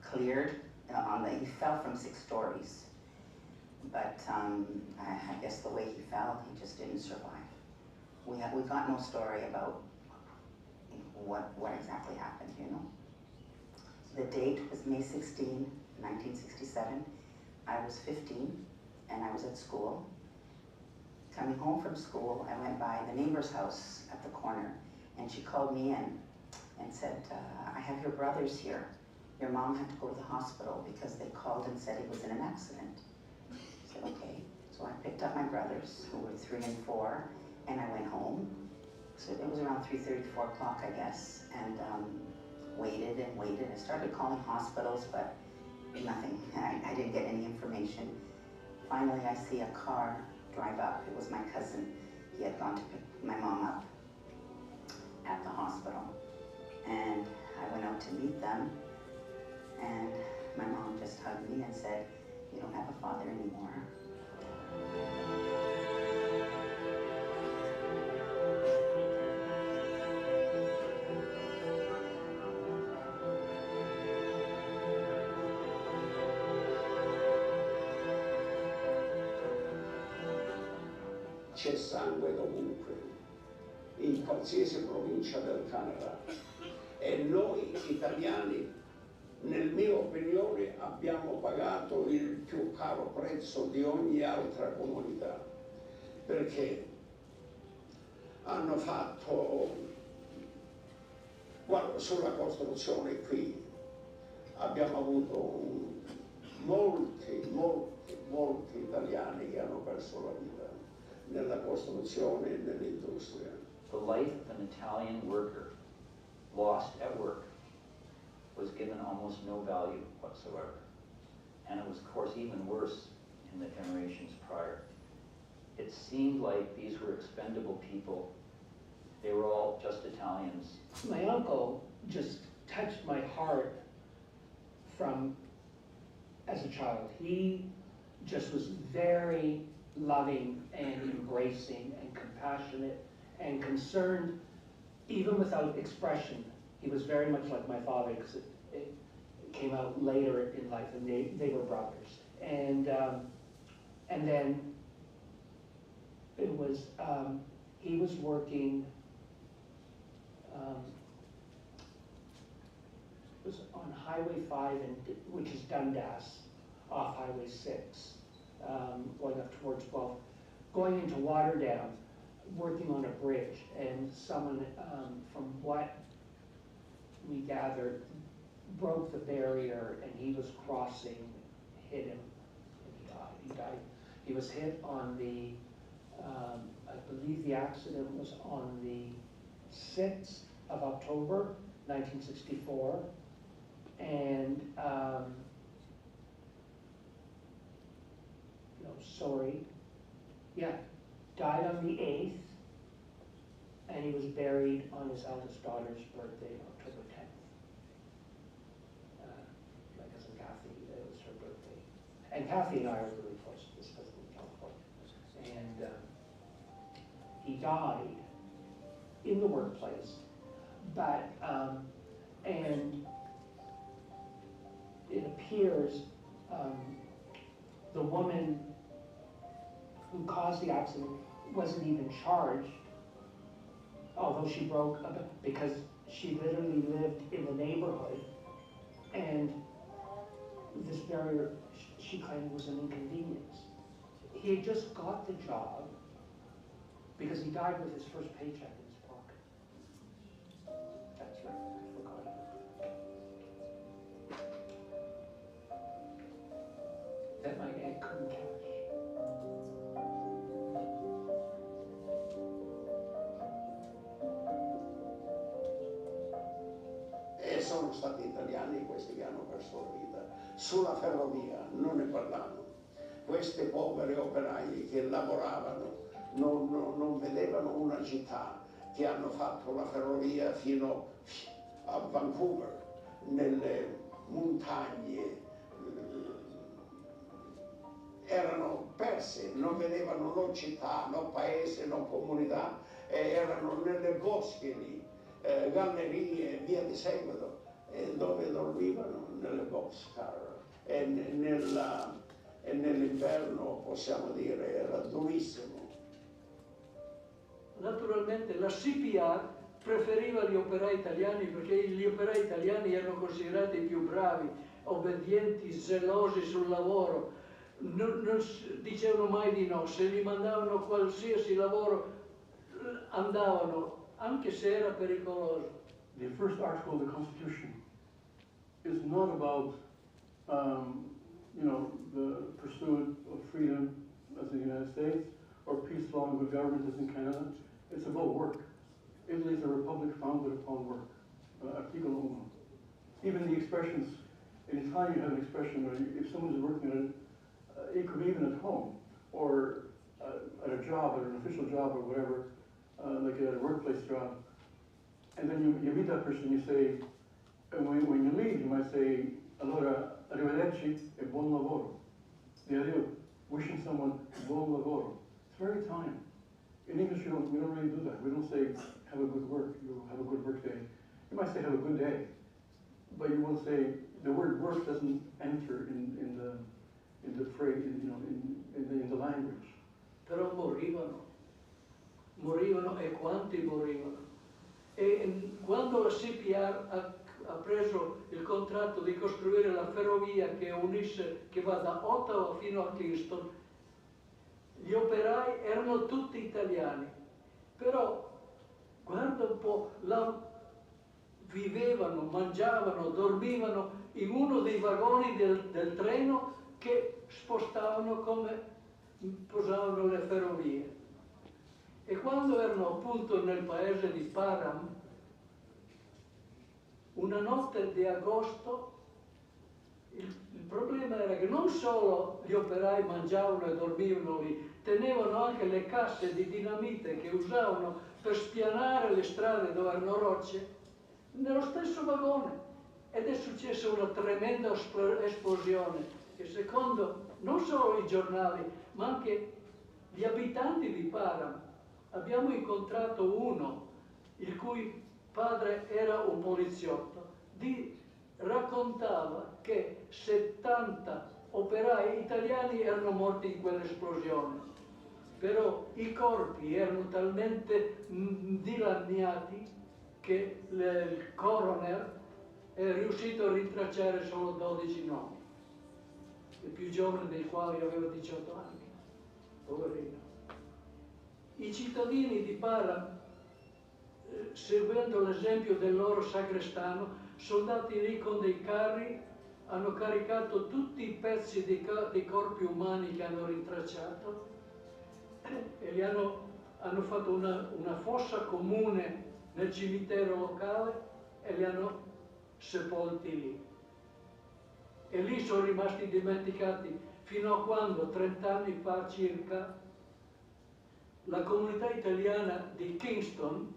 cleared. He fell from 6 stories, but I guess the way he fell, he just didn't survive. We got no story about what exactly happened, you know. The date was May 16, 1967. I was 15, and I was at school. Coming home from school, I went by the neighbor's house at the corner, and she called me in and said, I have your brothers here. Your mom had to go to the hospital because they called and said he was in an accident. I said, okay. So I picked up my brothers, who were 3 and 4, and I went home. So it was around 3:30, 4 o'clock, I guess, and waited and waited. I started calling hospitals, but nothing. I didn't get any information. Finally, I see a car drive up. It was my cousin. He had gone to pick my mom up at the hospital. And I went out to meet them, and my mom just hugged me and said, "You don't have a father anymore." C'è sangue dovunque, in qualsiasi provincia del Canada. E noi italiani, nel mia opinione, abbiamo pagato il più caro prezzo di ogni altra comunità, perché hanno fatto, guarda, sulla costruzione qui abbiamo avuto molti italiani che hanno perso la vita nella costruzione e nell'industria. The life of an Italian worker lost at work was given almost no value whatsoever. And it was, of course, even worse in the generations prior. It seemed like these were expendable people. They were all just Italians. My uncle just touched my heart from as a child. He just was very loving and embracing and compassionate and concerned, even without expression. He was very much like my father, because it came out later in life, and they were brothers. And then it was, he was working, it was on Highway 5, which is Dundas, off Highway 6, going up towards 12, going into Waterdown, working on a bridge, and someone, from what we gathered, broke the barrier, and he was crossing, hit him, and he died. He died. He was hit on the, I believe the accident was on the 6th of October, 1964, and died on the 8th, and he was buried on his eldest daughter's birthday, October 10th. My cousin Kathy, it was her birthday. And Kathy and I are really close to this cousin in California. And he died in the workplace, but, and it appears the woman who caused the accident wasn't even charged, although she broke up, because she literally lived in the neighborhood, and this barrier, she claimed, was an inconvenience. He had just got the job because he died with his first paycheck in his pocket. That's right, I forgot it. That my aunt couldn't cash. E sono stati italiani questi che hanno perso la vita. Sulla ferrovia non ne parliamo. Questi poveri operai che lavoravano non vedevano una città, che hanno fatto la ferrovia fino a Vancouver, nelle montagne dispersi, non vedevano né città, né paese, né comunità, erano nelle bosche lì, gallerie e via di seguito, dove dormivano nelle boxcar e nell'inverno, possiamo dire, era durissimo. Naturalmente la CPR preferiva gli operai italiani perché gli operai italiani erano considerati i più bravi, obbedienti, gelosi sul lavoro, non dicevano mai di no, se gli mandavano qualsiasi lavoro andavano, anche se era pericoloso. The first article of the Constitution is not about, the pursuit of freedom as in the United States or peace, law, and good government as in Canada. It's about work. Italy is a republic founded upon work. Articolo 1. Even the expressions, in Italian you have an expression where if someone is working at it could be even at home or at a job, at an official job or whatever, like a workplace job. And then you meet that person, you say, and when you leave, you might say, allora, arrivederci e buon lavoro. The idea of wishing someone buon lavoro. It's very Italian. In English, we don't really do that. We don't say, have a good work, you have a good work day. You might say, have a good day. But you won't say, the word work doesn't enter in the phrase, in the language. Però morivano e quanti morivano. E quando la CPR ha preso il contratto di costruire la ferrovia che va da Ottawa fino a Kingston, gli operai erano tutti italiani, però guarda un po', vivevano, mangiavano, dormivano in uno dei vagoni del treno che spostavano come posavano le ferrovie. E quando erano appunto nel paese di Param, una notte di agosto, il problema era che non solo gli operai mangiavano e dormivano lì, tenevano anche le casse di dinamite che usavano per spianare le strade dove erano rocce, nello stesso vagone. Ed è successa una tremenda esplosione che secondo non solo i giornali, ma anche gli abitanti di Param, abbiamo incontrato uno il cui padre era un poliziotto, raccontava che 70 operai italiani erano morti in quell'esplosione, però i corpi erano talmente dilaniati che il coroner è riuscito a rintracciare solo 12 nomi, il più giovane dei quali aveva 18 anni, poverino. I cittadini di Param, seguendo l'esempio del loro sacrestano, soldati lì con dei carri, hanno caricato tutti i pezzi dei corpi umani che hanno rintracciato e li hanno fatto una fossa comune nel cimitero locale e li hanno sepolti lì. E lì sono rimasti dimenticati fino a quando, 30 anni fa circa, la comunità italiana di Kingston,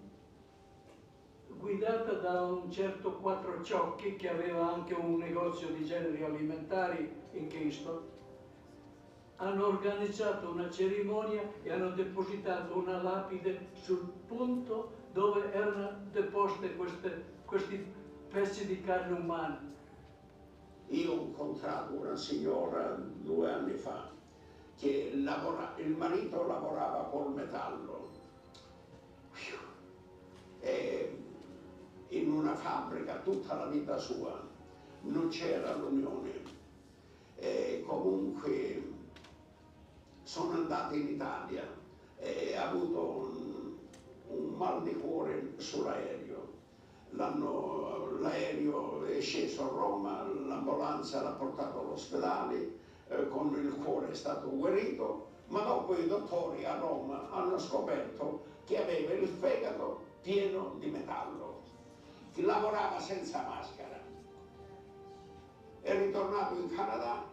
guidata da un certo Quattrociocchi che aveva anche un negozio di generi alimentari in Kingston, hanno organizzato una cerimonia e hanno depositato una lapide sul punto dove erano deposte questi pezzi di carne umana. Io ho incontrato una signora 2 anni fa che il marito lavorava col metallo e in una fabbrica tutta la vita sua, non c'era l'unione e comunque sono andato in Italia e ha avuto un mal di cuore sull'aereo. L'aereo è sceso a Roma, l'ambulanza l'ha portato all'ospedale, con il cuore è stato guarito, ma dopo i dottori a Roma hanno scoperto che aveva il fegato pieno di metallo, che lavorava senza maschera. È ritornato in Canada,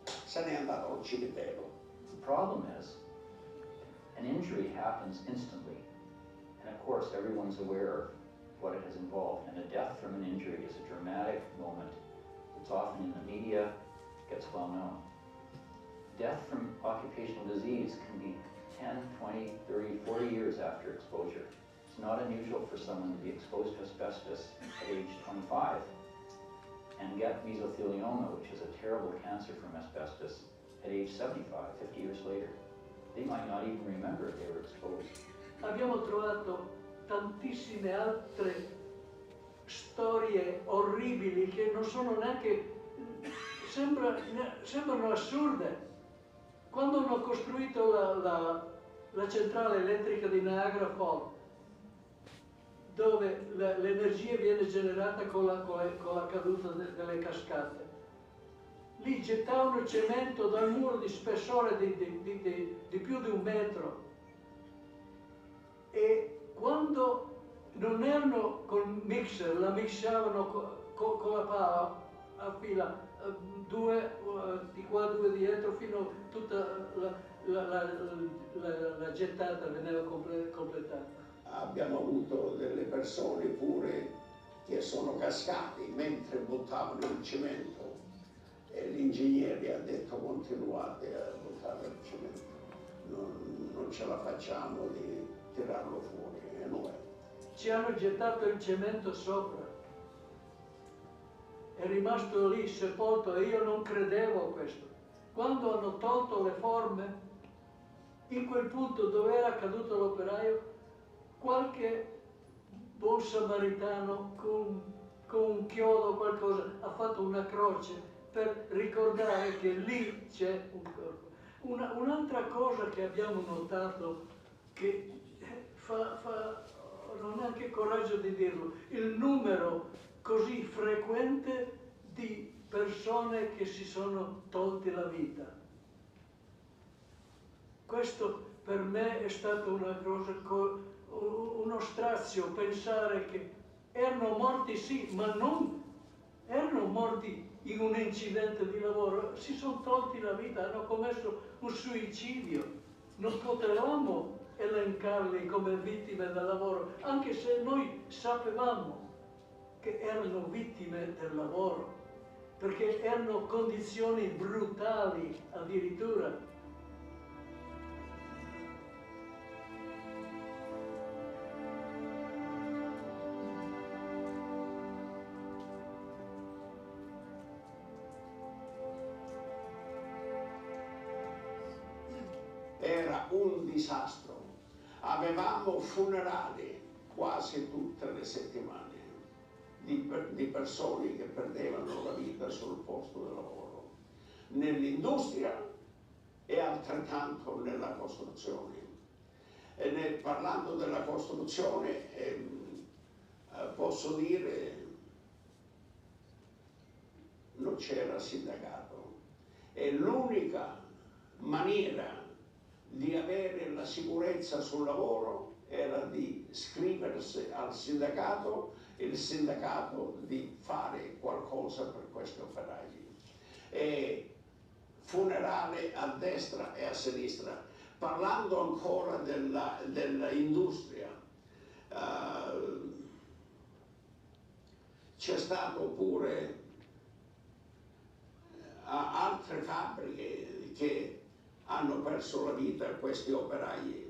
se n'è andato al cimitero. The problem is, an injury happens instantly, and of course everyone's aware of what it has involved, and a death from an injury is a dramatic moment. It's often in the media, gets well known. death from occupational disease can be 10, 20, 30, 40 years after exposure. It's not unusual for someone to be exposed to asbestos at age 25 and get mesothelioma, which is a terrible cancer from asbestos, at age 75, 50 years later. They might not even remember they were exposed. Abbiamo trovato tantissime altre storie orribili che non sono neanche, sembrano assurde. Quando hanno costruito la centrale elettrica di Niagara Falls, dove l'energia viene generata con la caduta delle cascate, lì gettavano cemento dal muro di spessore di più di 1 metro. E quando non erano col mixer, la mixavano con la pala a fila, 2 di qua, 2 dietro, fino a tutta la gettata veniva completata. Abbiamo avuto delle persone pure che sono cascati mentre buttavano il cemento e l'ingegnere ha detto continuate a buttare il cemento, non ce la facciamo di tirarlo fuori e noi. Ci hanno gettato il cemento sopra, è rimasto lì sepolto e io non credevo a questo. Quando hanno tolto le forme, in quel punto dove era caduto l'operaio, qualche buon samaritano con un chiodo o qualcosa ha fatto una croce per ricordare che lì c'è un corpo. Un'altra cosa che abbiamo notato che non ho neanche coraggio di dirlo, il numero così frequente di persone che si sono tolte la vita. Questo per me è stata una cosa, uno strazio pensare che erano morti sì, ma non erano morti in un incidente di lavoro, si sono tolti la vita, hanno commesso un suicidio. Non potevamo elencarli come vittime del lavoro, anche se noi sapevamo che erano vittime del lavoro, perché erano condizioni brutali addirittura. Era un disastro. Avevamo funerali quasi tutte le settimane di persone che perdevano la vita sul posto di lavoro, nell'industria e altrettanto nella costruzione. E parlando della costruzione, posso dire non c'era sindacato. E l'unica maniera di avere la sicurezza sul lavoro era di iscriversi al sindacato e il sindacato di fare qualcosa per questi operai. E funerale a destra e a sinistra. Parlando ancora dell'industria, c'è stato pure altre fabbriche che hanno perso la vita questi operai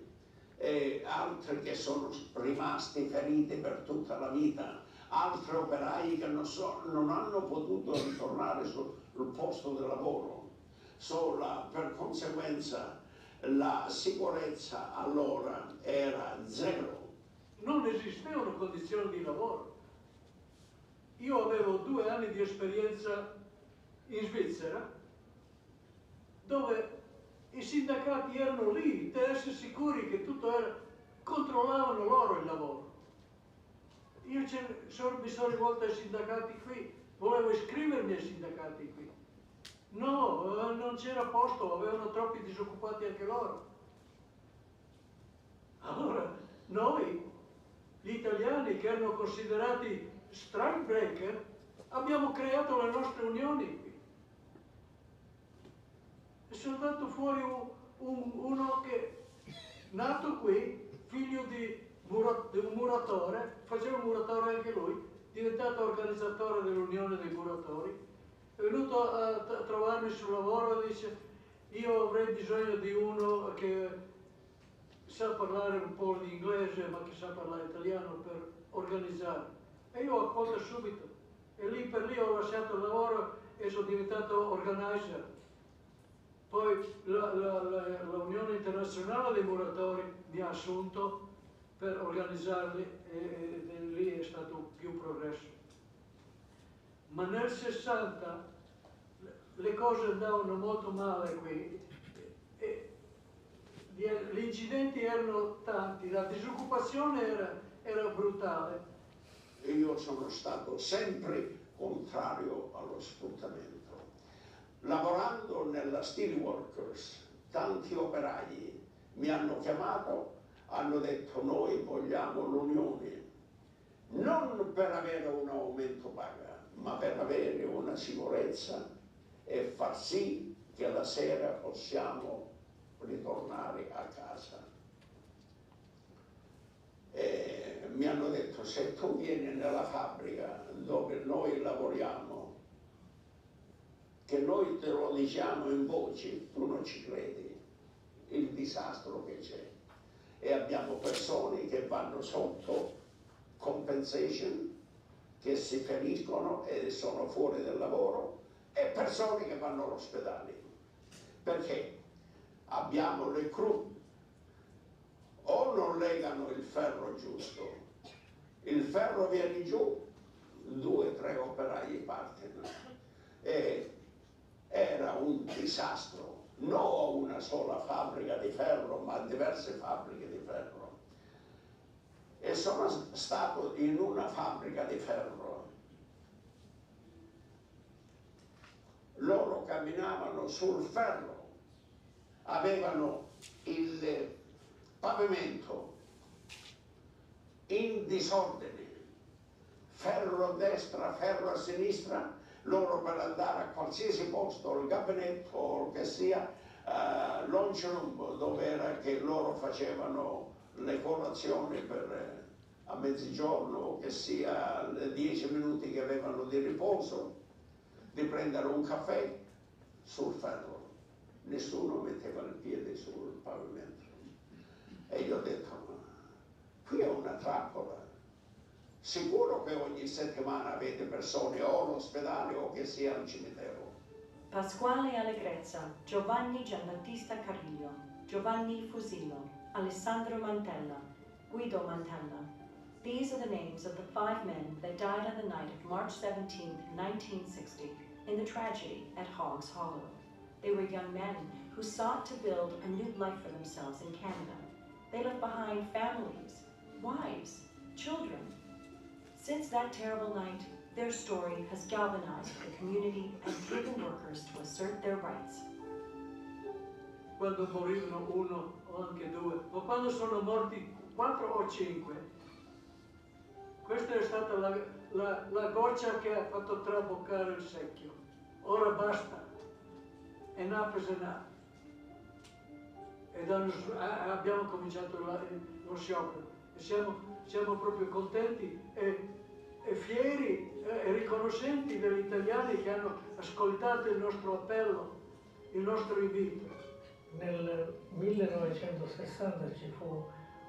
e altri che sono rimasti feriti per tutta la vita, altri operai che non hanno potuto ritornare sul posto di lavoro. Per conseguenza la sicurezza allora era zero. Non esistevano condizioni di lavoro. Io avevo 2 anni di esperienza in Svizzera, dove i sindacati erano lì per essere sicuri che tutto era, controllavano loro il lavoro. Io mi sono rivolto ai sindacati qui, volevo iscrivermi ai sindacati qui. No, non c'era posto, avevano troppi disoccupati anche loro. Allora, noi, gli italiani che erano considerati strike breaker, abbiamo creato le nostre unioni qui. E sono andato fuori uno che, nato qui, figlio di un muratore, faceva un muratore anche lui, diventato organizzatore dell'unione dei muratori, è venuto a trovarmi sul lavoro e dice: io avrei bisogno di uno che sa parlare un po' di inglese ma che sa parlare italiano per organizzare. E io ho accolto subito. E lì per lì ho lasciato il lavoro e sono diventato organizer. Poi l'Unione Internazionale dei Muratori mi ha assunto per organizzarli e lì è stato più progresso. Ma nel 60 le cose andavano molto male qui. Gli incidenti erano tanti, la disoccupazione era brutale. Io sono stato sempre contrario allo sfruttamento. Lavorando nella Steelworkers, tanti operai mi hanno chiamato, hanno detto noi vogliamo l'unione, non per avere un aumento paga, ma per avere una sicurezza e far sì che la sera possiamo ritornare a casa. E mi hanno detto se tu vieni nella fabbrica dove noi lavoriamo, che noi te lo diciamo in voce, tu non ci credi, il disastro che c'è. E abbiamo persone che vanno sotto compensation, che si feriscono e sono fuori del lavoro, e persone che vanno all'ospedale. Perché? Abbiamo le crew, o non legano il ferro giusto, il ferro viene giù, 2 o 3 operai partono. E era un disastro, non una sola fabbrica di ferro, ma diverse fabbriche di ferro. E sono stato in una fabbrica di ferro. Loro camminavano sul ferro, avevano il pavimento in disordine, ferro a destra, ferro a sinistra, loro per andare a qualsiasi posto, il gabinetto o che sia, lunch room, dove era che loro facevano le colazioni a mezzogiorno, o che sia 10 minuti che avevano di riposo, di prendere un caffè sul ferro. Nessuno metteva il piede sul pavimento. E io ho detto, ma qui è una trappola. Sicuro che ogni settimana avete persone o all'ospedale o che sia al cimitero. Pasquale Allegrezza, Giovanni Giambattista Carrillo, Giovanni Fusillo, Alessandro Mantella, Guido Mantella. These are the names of the 5 men that died on the night of March 17, 1960, in the tragedy at Hoggs Hollow. They were young men who sought to build a new life for themselves in Canada. They left behind families, wives, children. Since that terrible night, their story has galvanized the community and driven workers to assert their rights. Quando morivano 1 o anche 2, ma quando sono morti 4 o 5, questa è stata la goccia che ha fatto traboccare il secchio. Ora basta, enough is enough. Ed abbiamo cominciato lo sciopero e siamo proprio contenti e fieri e riconoscenti degli italiani che hanno ascoltato il nostro appello, il nostro invito. Nel 1960 ci fu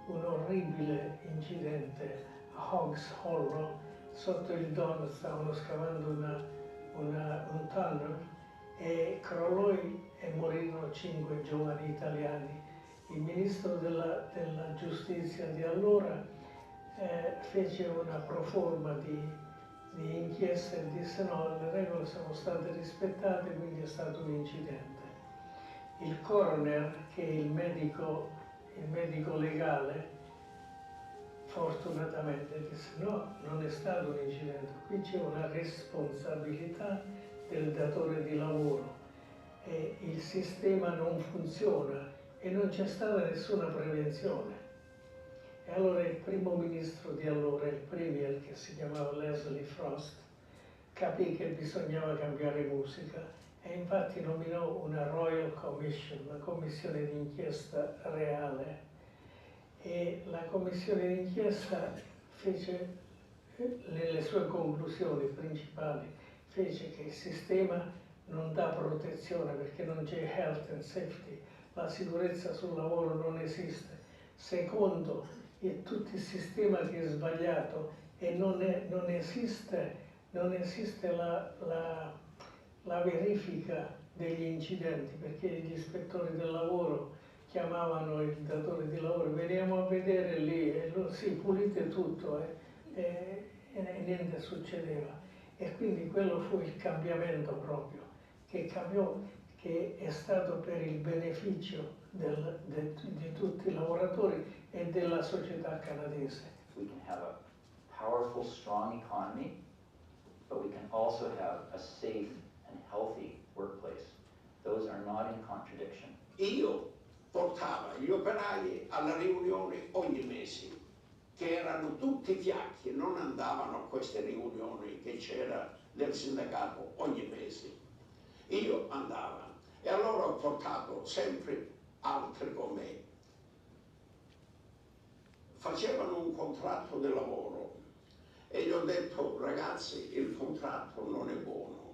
un orribile incidente a Hoggs Hollow, sotto il Don stavano scavando un tunnel e crollò e morirono 5 giovani italiani. Il ministro della giustizia di allora fece una proforma di inchiesta e disse no, le regole sono state rispettate, quindi è stato un incidente. Il coroner, che è il medico legale, fortunatamente disse no, non è stato un incidente, qui c'è una responsabilità del datore di lavoro e il sistema non funziona e non c'è stata nessuna prevenzione. E allora il primo ministro di allora, il premier, che si chiamava Leslie Frost, capì che bisognava cambiare musica e infatti nominò una Royal Commission, una commissione d'inchiesta reale. E la commissione d'inchiesta fece, nelle sue conclusioni principali, fece che il sistema non dà protezione perché non c'è health and safety, la sicurezza sul lavoro non esiste. Secondo, tutto il sistema che è sbagliato e non esiste la verifica degli incidenti, perché gli ispettori del lavoro chiamavano il datore di lavoro, veniamo a vedere lì, e sì, pulite tutto, e niente succedeva. E quindi quello fu il cambiamento proprio, che cambiò, che è stato per il beneficio di tutti i lavoratori e della società canadese. We can have a powerful, strong economy, but we can also have a safe and healthy workplace. Those are not in contradiction. Io portavo gli operai alla riunione ogni mese, che erano tutti fiacchi, non andavano a queste riunioni che c'era del sindacato ogni mese. Io andavo e allora ho portato sempre altri con me. Facevano un contratto di lavoro e gli ho detto: ragazzi, il contratto non è buono,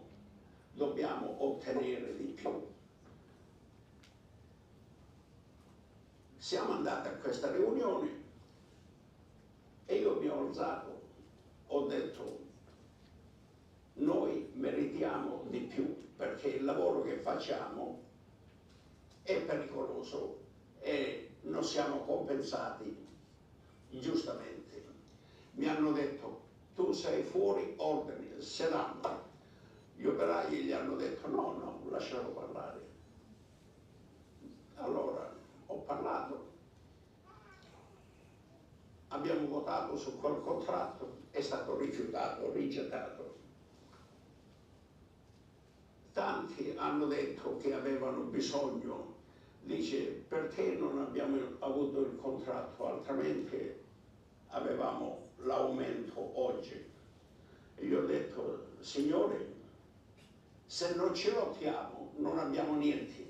dobbiamo ottenere di più. Siamo andati a questa riunione e io mi ho alzato, ho detto: noi meritiamo di più perché il lavoro che facciamo è pericoloso e non siamo compensati giustamente. Mi hanno detto: tu sei fuori ordine, se danno. Gli operai gli hanno detto: no, lascialo parlare. Allora ho parlato, abbiamo votato su quel contratto, è stato rifiutato, rigettato. Tanti hanno detto che avevano bisogno, dice: perché non abbiamo avuto il contratto, altrimenti avevamo l'aumento oggi. E io ho detto: signori, se non ce lottiamo non abbiamo niente.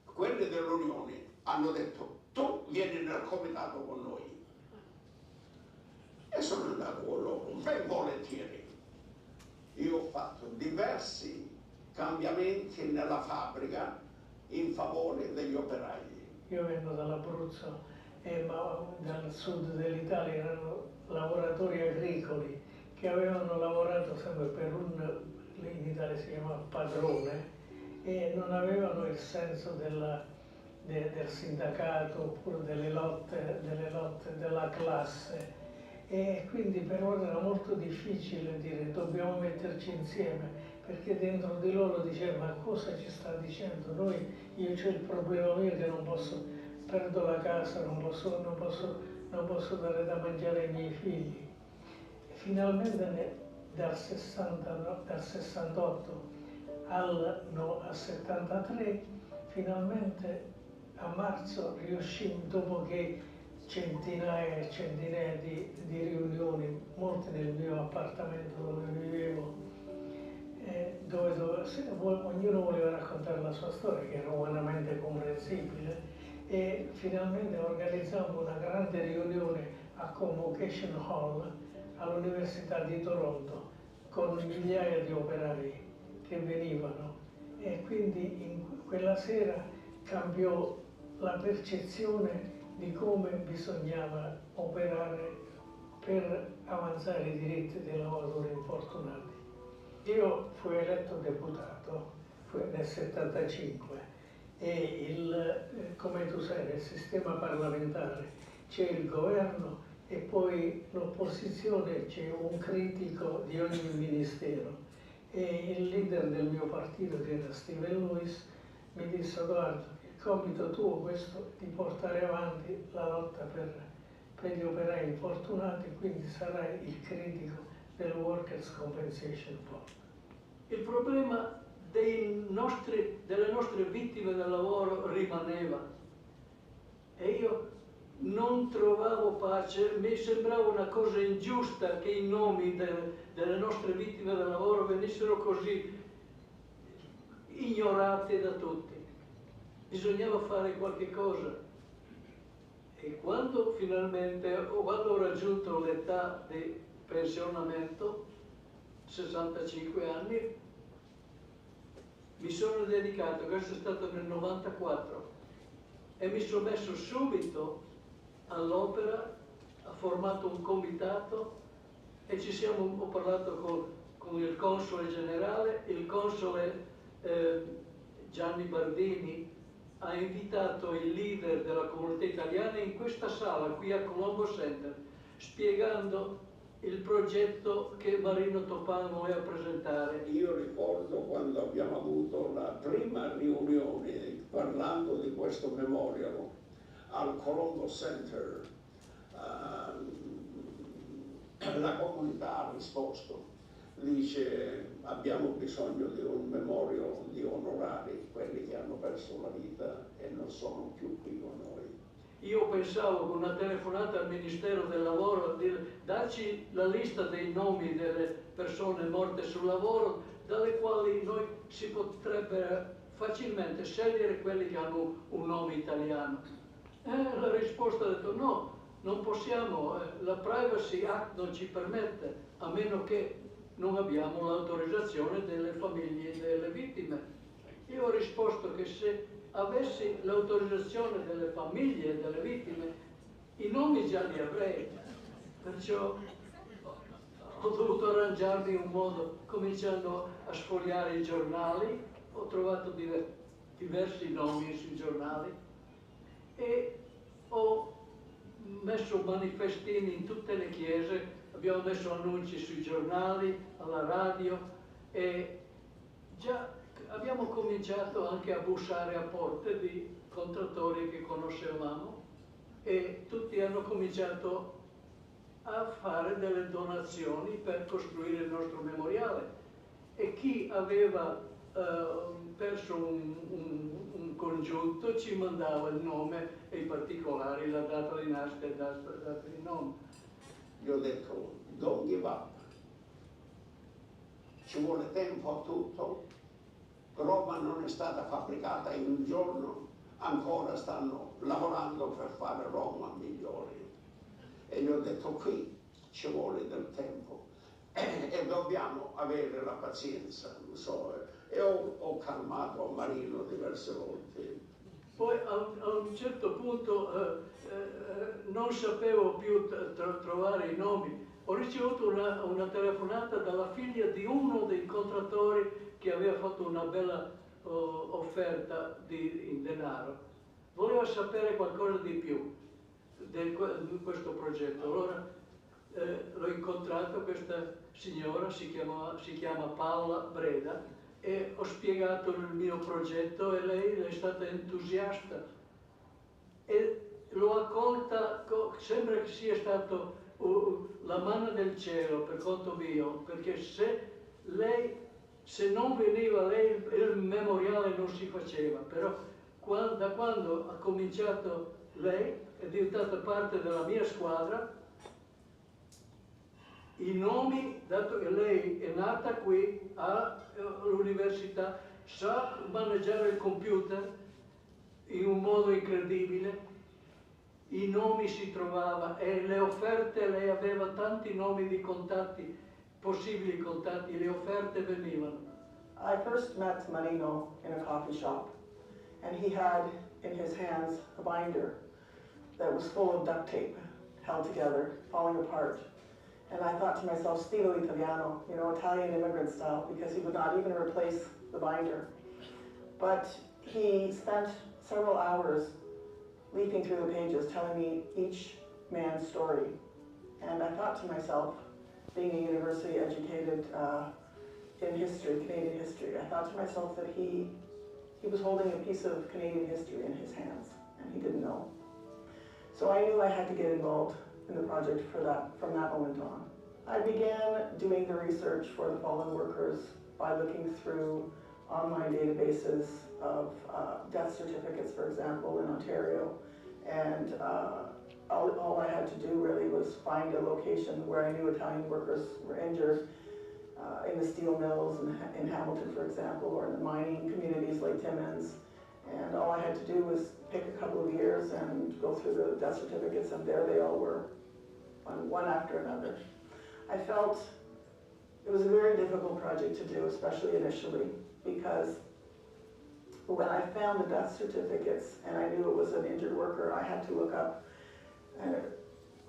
Quelli dell'Unione hanno detto: tu vieni nel comitato con noi. E sono andato con loro, ben volentieri. Io ho fatto diversi cambiamenti nella fabbrica in favore degli operai. Io vengo dall'Abruzzo, ma dal sud dell'Italia erano lavoratori agricoli che avevano lavorato sempre per in Italia si chiama padrone, e non avevano il senso del sindacato oppure delle lotte della classe. E quindi per loro era molto difficile dire dobbiamo metterci insieme, perché dentro di loro diceva: ma cosa ci sta dicendo? Io c'ho il problema mio che non posso, perdo la casa, non posso dare da mangiare ai miei figli. E finalmente dal 68 al 73, finalmente a marzo riuscimmo, dopo che centinaia e centinaia di riunioni, molte nel mio appartamento dove vivevo, ognuno voleva raccontare la sua storia, che era umanamente comprensibile, e finalmente organizzammo una grande riunione a Convocation Hall all'Università di Toronto con migliaia di operai che venivano, e quindi in quella sera cambiò la percezione di come bisognava operare per avanzare i diritti dei lavoratori infortunati. Io fui eletto deputato nel 75 e come tu sai nel sistema parlamentare c'è il governo e poi l'opposizione, c'è un critico di ogni ministero, e il leader del mio partito, che era Steven Lewis, mi disse: guarda, il compito tuo è questo, di portare avanti la lotta per gli operai infortunati, quindi sarai il critico del Workers' Compensation Board. Il problema delle nostre vittime del lavoro rimaneva e io non trovavo pace, mi sembrava una cosa ingiusta che i nomi delle nostre vittime del lavoro venissero così ignorati da tutti. Bisognava fare qualche cosa. E quando ho raggiunto l'età di pensionamento, 65 anni, mi sono dedicato, questo è stato nel 94, e mi sono messo subito all'opera, ha formato un comitato e ho parlato con il console generale, il console Gianni Bardini ha invitato il leader della comunità italiana in questa sala qui a Colombo Center, spiegando il progetto che Marino Topano voleva presentare. Io ricordo quando abbiamo avuto la prima riunione parlando di questo memorial al Colombo Center, la comunità ha risposto, dice abbiamo bisogno di un memorial di onorari, quelli che hanno perso la vita e non sono più qui con noi. Io pensavo con una telefonata al Ministero del Lavoro di darci la lista dei nomi delle persone morte sul lavoro, dalle quali noi si potrebbe facilmente scegliere quelli che hanno un nome italiano. La risposta ha detto no, non possiamo, la Privacy Act non ci permette, a meno che non abbiamo l'autorizzazione delle famiglie delle vittime. Io ho risposto che se avessi l'autorizzazione delle famiglie delle vittime, i nomi già li avrei. Perciò ho dovuto arrangiarmi un modo, cominciando a sfogliare i giornali, ho trovato diversi nomi sui giornali e ho messo manifestini in tutte le chiese, abbiamo messo annunci sui giornali, alla radio e già abbiamo cominciato anche a bussare a porte di contrattori che conoscevamo e tutti hanno cominciato a fare delle donazioni per costruire il nostro memoriale e chi aveva perso un congiunto ci mandava il nome e i particolari, la data di nascita e la data di nome. Gli ho detto don't give up, ci vuole tempo a tutto, Roma non è stata fabbricata in un giorno, ancora stanno lavorando per fare Roma migliore. E gli ho detto qui ci vuole del tempo e dobbiamo avere la pazienza, non so, e ho calmato Marino diverse volte. Poi a un certo punto non sapevo più trovare i nomi. Ho ricevuto una telefonata dalla figlia di uno dei contrattori che aveva fatto una bella offerta in denaro. Voleva sapere qualcosa di più di questo progetto. Allora l'ho incontrato, questa signora si chiama Paola Breda, e ho spiegato il mio progetto e lei è stata entusiasta e l'ho accolta, sembra che sia stato la mano del cielo per conto mio, perché se non veniva lei il memoriale non si faceva, però da quando ha cominciato lei è diventata parte della mia squadra. I nomi, dato che lei è nata qui all'università, sa maneggiare il computer in un modo incredibile, i nomi si trovava e le offerte, lei aveva tanti nomi di contatti, possibili contatti, le offerte venivano. I first met Marino in a coffee shop, and he had in his hands a binder that was full of duct tape held together, falling apart. And I thought to myself, stilo italiano, you know, Italian immigrant style, because he would not even replace the binder. But he spent several hours leafing through the pages, telling me each man's story. And I thought to myself, being a university educated in history, Canadian history, I thought to myself that he was holding a piece of Canadian history in his hands, and he didn't know. So I knew I had to get involved in the project from that moment on. I began doing the research for the fallen workers by looking through online databases of death certificates, for example, in Ontario. And all I had to do really was find a location where I knew Italian workers were injured, in the steel mills in Hamilton, for example, or in the mining communities like Timmins. And all I had to do was pick a couple of years and go through the death certificates, and there they all were, one after another. I felt it was a very difficult project to do, especially initially, because But when I found the death certificates and I knew it was an injured worker, I had to look up, and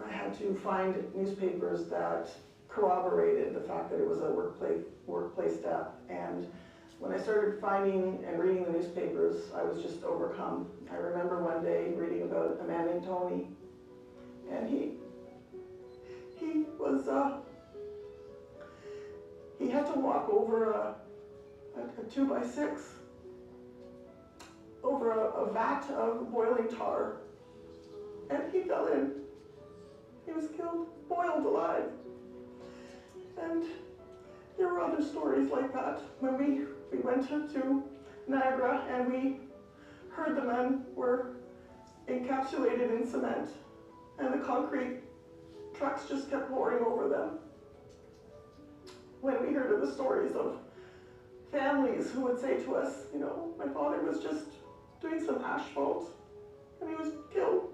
I had to find newspapers that corroborated the fact that it was a workplace death. And when I started finding and reading the newspapers, I was just overcome. I remember one day reading about a man named Tony, and he had to walk over a 2x6 over a vat of boiling tar, and he fell in. He was killed, boiled alive. And there were other stories like that. When we went to Niagara and we heard the men were encapsulated in cement, and the concrete trucks just kept pouring over them. When we heard of the stories of families who would say to us, you know, my father was just doing some asphalt and he was killed,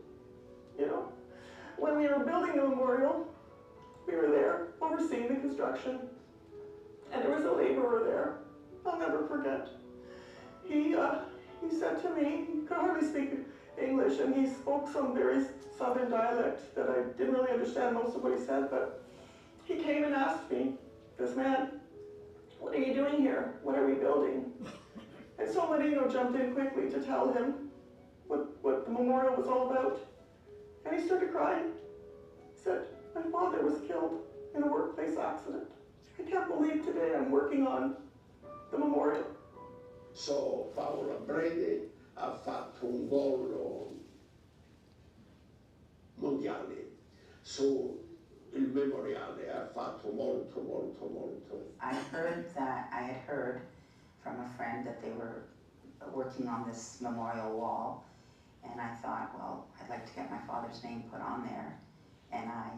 you know. When we were building the memorial, we were there overseeing the construction, and there was a laborer there. I'll never forget. He said to me, he could hardly speak English, and he spoke some very southern dialect that I didn't really understand most of what he said, but he came and asked me, this man, what are you doing here? What are we building? And so Marino jumped in quickly to tell him what the memorial was all about. And he started crying. He said, my father was killed in a workplace accident. I can't believe today I'm working on the memorial. So Paola Brede ha fatto un gol mondiale sul memoriale, ha fatto molto. I had heard from a friend that they were working on this memorial wall, and I thought, well, I'd like to get my father's name put on there. And I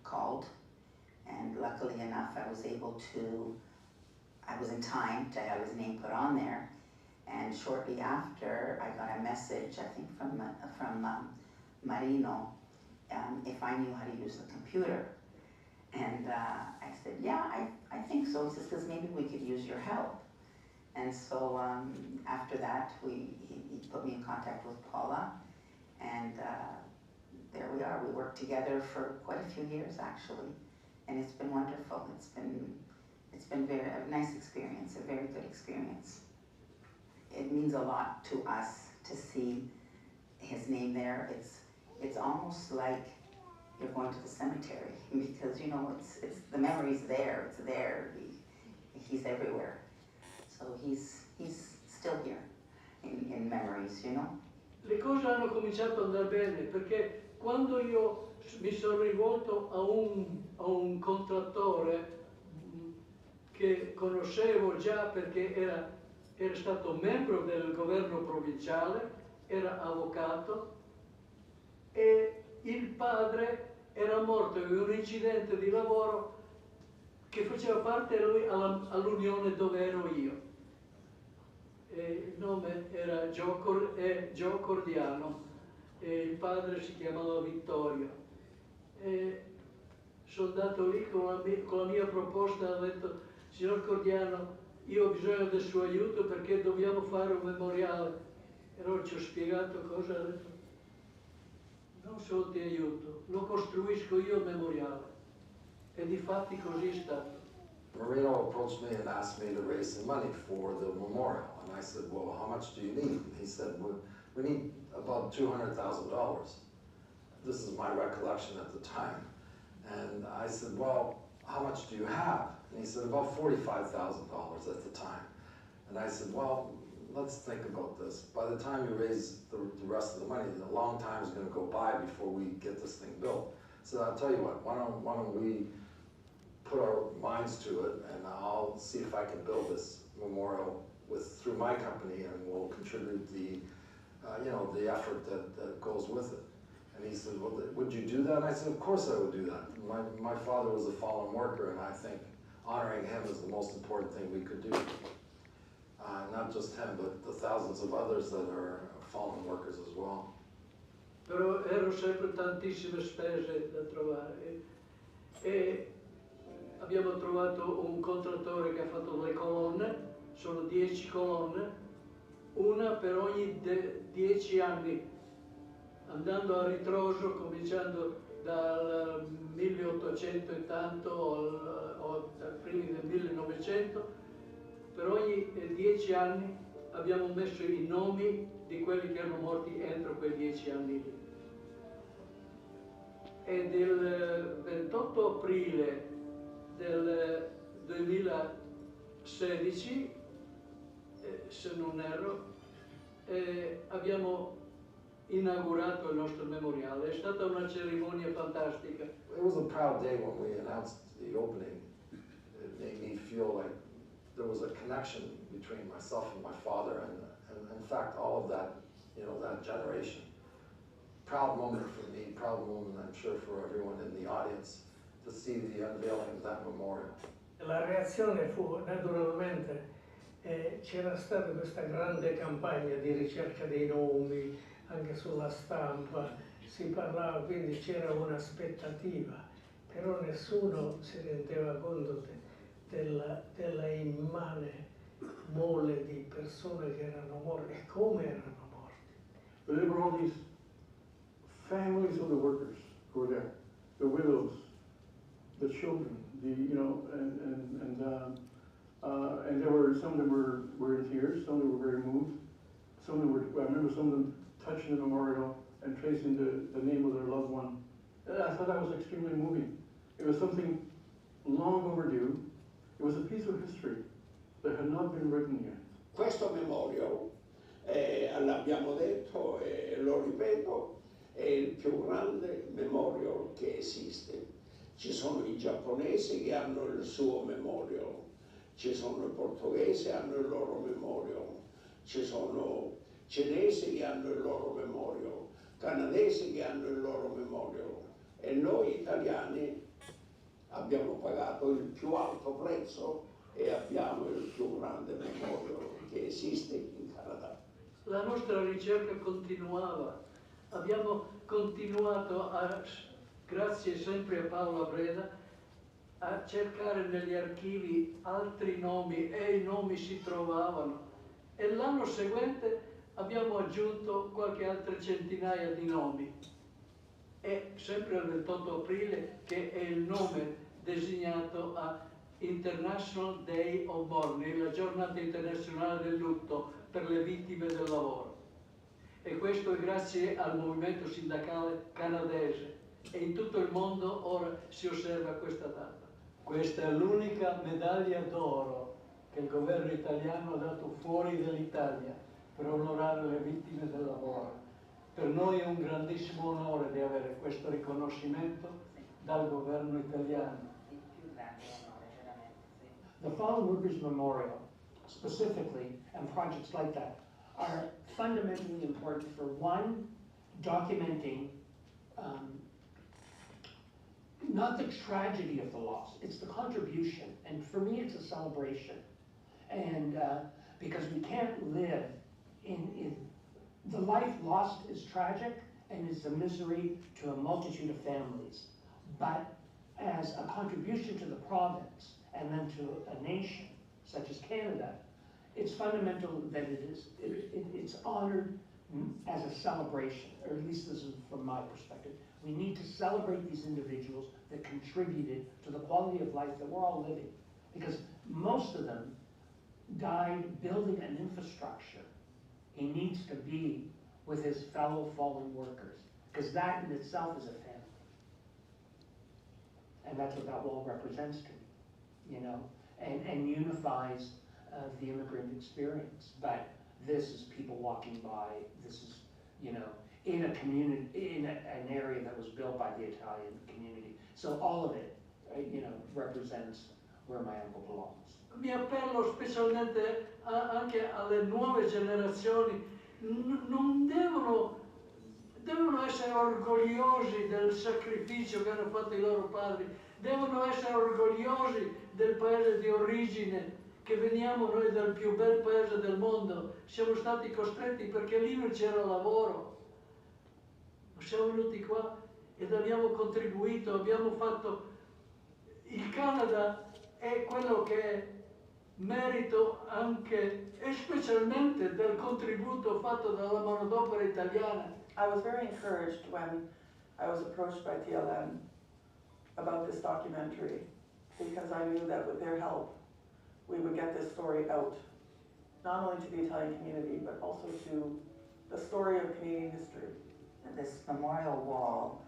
called, and luckily enough, I was in time to have his name put on there. And shortly after, I got a message, I think from Marino, if I knew how to use the computer. And I said, yeah, I think so. He says, because maybe we could use your help. And so after that, he put me in contact with Paula, and there we are. We worked together for quite a few years, actually, and it's been wonderful. It's been a nice experience, a very good experience. It means a lot to us to see his name there. It's almost like you're going to the cemetery, because, you know, it's the memory's there. It's there. He's everywhere. So he's still here in memories, you know. Le cose hanno cominciato ad andare bene perché quando io mi sono rivolto a un contrattore che conoscevo già perché era stato membro del governo provinciale, era avvocato, e il padre era morto in un incidente di lavoro che faceva parte lui all'unione dove ero io. Il nome era Gio Cordiano e il padre si chiamava Vittorio. E sono andato lì con la mia proposta, ho detto, signor Cordiano, io ho bisogno del suo aiuto perché dobbiamo fare un memoriale. E allora ci ho spiegato cosa, ha detto, non solo ti aiuto, lo costruisco io il memoriale. E difatti così è stato. Marino approached me and asked me to raise some money for the memorial. And I said, well, how much do you need? And he said, we need about $200,000. This is my recollection at the time. And I said, well, how much do you have? And he said, about $45,000 at the time. And I said, well, let's think about this. By the time you raise the rest of the money, a long time is going to go by before we get this thing built. So I'll tell you what, why don't we put our minds to it, and I'll see if I can build this memorial through my company, and we'll contribute the the effort that goes with it. And he said, well, would you do that? And I said, of course I would do that. My father was a fallen worker, and I think honoring him is the most important thing we could do. Not just him, but the thousands of others that are fallen workers as well. Però erano sempre tantissime spese da trovare. E abbiamo trovato un contrattore che ha fatto le colonne, sono 10 colonne, una per ogni 10 anni, andando a ritroso, cominciando dal 1800 e tanto o dai primi del 1900, per ogni 10 anni abbiamo messo i nomi di quelli che erano morti entro quei 10 anni lì. E del 28 aprile del 2016, se non erro, abbiamo inaugurato il nostro memoriale. È stata una cerimonia fantastica. It was a proud day when we announced the opening. It made me feel like there was a connection between myself and my father, and in fact all of that, you know, that generation. Proud moment for me, proud moment I'm sure for everyone in the audience to see the unveiling of that memorial. La reazione fu naturalmente, c'era stata questa grande campagna di ricerca dei nomi, anche sulla stampa, si parlava, quindi c'era un'aspettativa, però nessuno si rendeva conto della immane mole di persone che erano morte e come erano morti. But there were all these families of the workers who were there, the widows, the children, and there were some of them were in tears, some of them were very moved, some of them were. I remember some of them touching the memorial and tracing the name of their loved one. I thought that was extremely moving. It was something long overdue. It was a piece of history that had not been written yet. Questo memorial, l'abbiamo detto e lo ripeto, è il più grande memorial che esiste. Ci sono i giapponesi che hanno il suo memorial, ci sono i portoghesi che hanno il loro memorial, ci sono cinesi che hanno il loro memorial, canadesi che hanno il loro memorial e noi italiani abbiamo pagato il più alto prezzo e abbiamo il più grande memorial che esiste in Canada. La nostra ricerca continuava, abbiamo continuato grazie sempre a Paolo Breda, a cercare negli archivi altri nomi e i nomi si trovavano. E l'anno seguente abbiamo aggiunto qualche altra centinaia di nomi. E sempre il 28 aprile, che è il nome designato a International Day of Mourning, la giornata internazionale del lutto per le vittime del lavoro. E questo è grazie al movimento sindacale canadese. E in tutto il mondo ora si osserva questa data. Questa è l'unica medaglia d'oro che il governo italiano ha dato fuori dall'Italia per onorare le vittime del lavoro. Per noi è un grandissimo onore di avere questo riconoscimento dal governo italiano. The Fallen Workers Memorial, specifically, and projects like that, are fundamentally important for one, documenting not the tragedy of the loss, it's the contribution. And for me, it's a celebration. And because we can't live in the life lost is tragic and is a misery to a multitude of families. But as a contribution to the province and then to a nation such as Canada, it's fundamental that it's honored as a celebration, or at least this is from my perspective. We need to celebrate these individuals that contributed to the quality of life that we're all living. Because most of them died building an infrastructure. He needs to be with his fellow fallen workers, because that in itself is a family. And that's what that wall represents to me, you know, and unifies the immigrant experience. But this is people walking by, this is, you know, in a community, in an area that was built by the Italian community. So all of it, you know, represents where my uncle belongs. Mi appello specialmente anche alle nuove generazioni, non devono essere orgogliosi del sacrificio che hanno fatto i loro padri, devono essere orgogliosi del paese di origine, che veniamo noi dal più bel paese del mondo, siamo stati costretti perché lì non c'era lavoro. Siamo venuti qua ed abbiamo contribuito, abbiamo fatto. Il Canada è quello che è merito anche e specialmente del contributo fatto dalla manodopera italiana. I was very encouraged when I was approached by TLN about this documentary because I knew that with their help, we would get this story out, not only to the Italian community, but also to the story of Canadian history. This memorial wall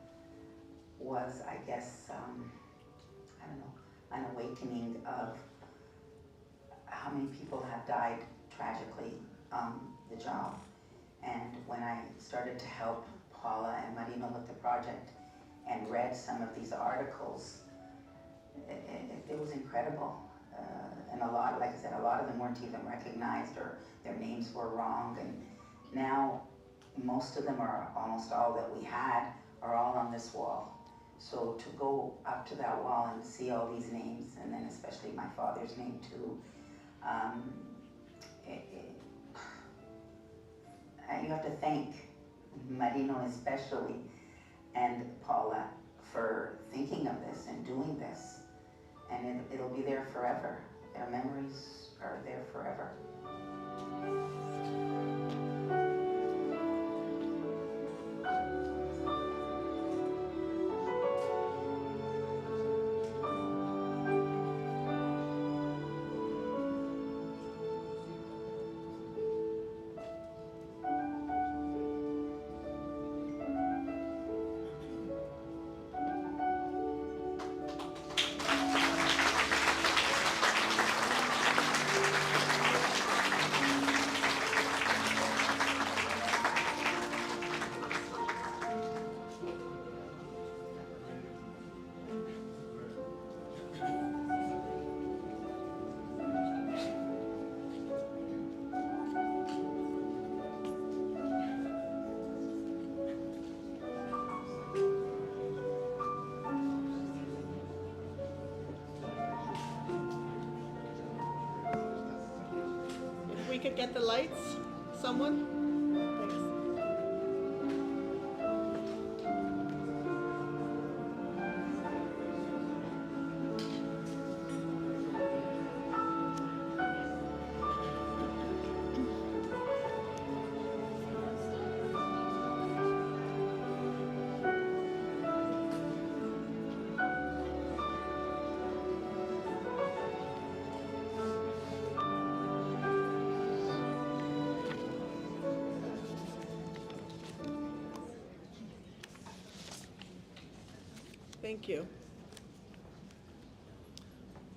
was, I guess, I don't know, an awakening of how many people have died tragically on the job. And when I started to help Paula and Marino with the project and read some of these articles, it was incredible. And a lot, like I said, a lot of them weren't even recognized or their names were wrong. And now most of them, are almost all that we had, are all on this wall. So to go up to that wall and see all these names, and then especially my father's name too, you have to thank Marino especially and Paula for thinking of this and doing this. And it'll be there forever. Their memories are there forever. If we could get the lights, someone? Thanks. Thank you.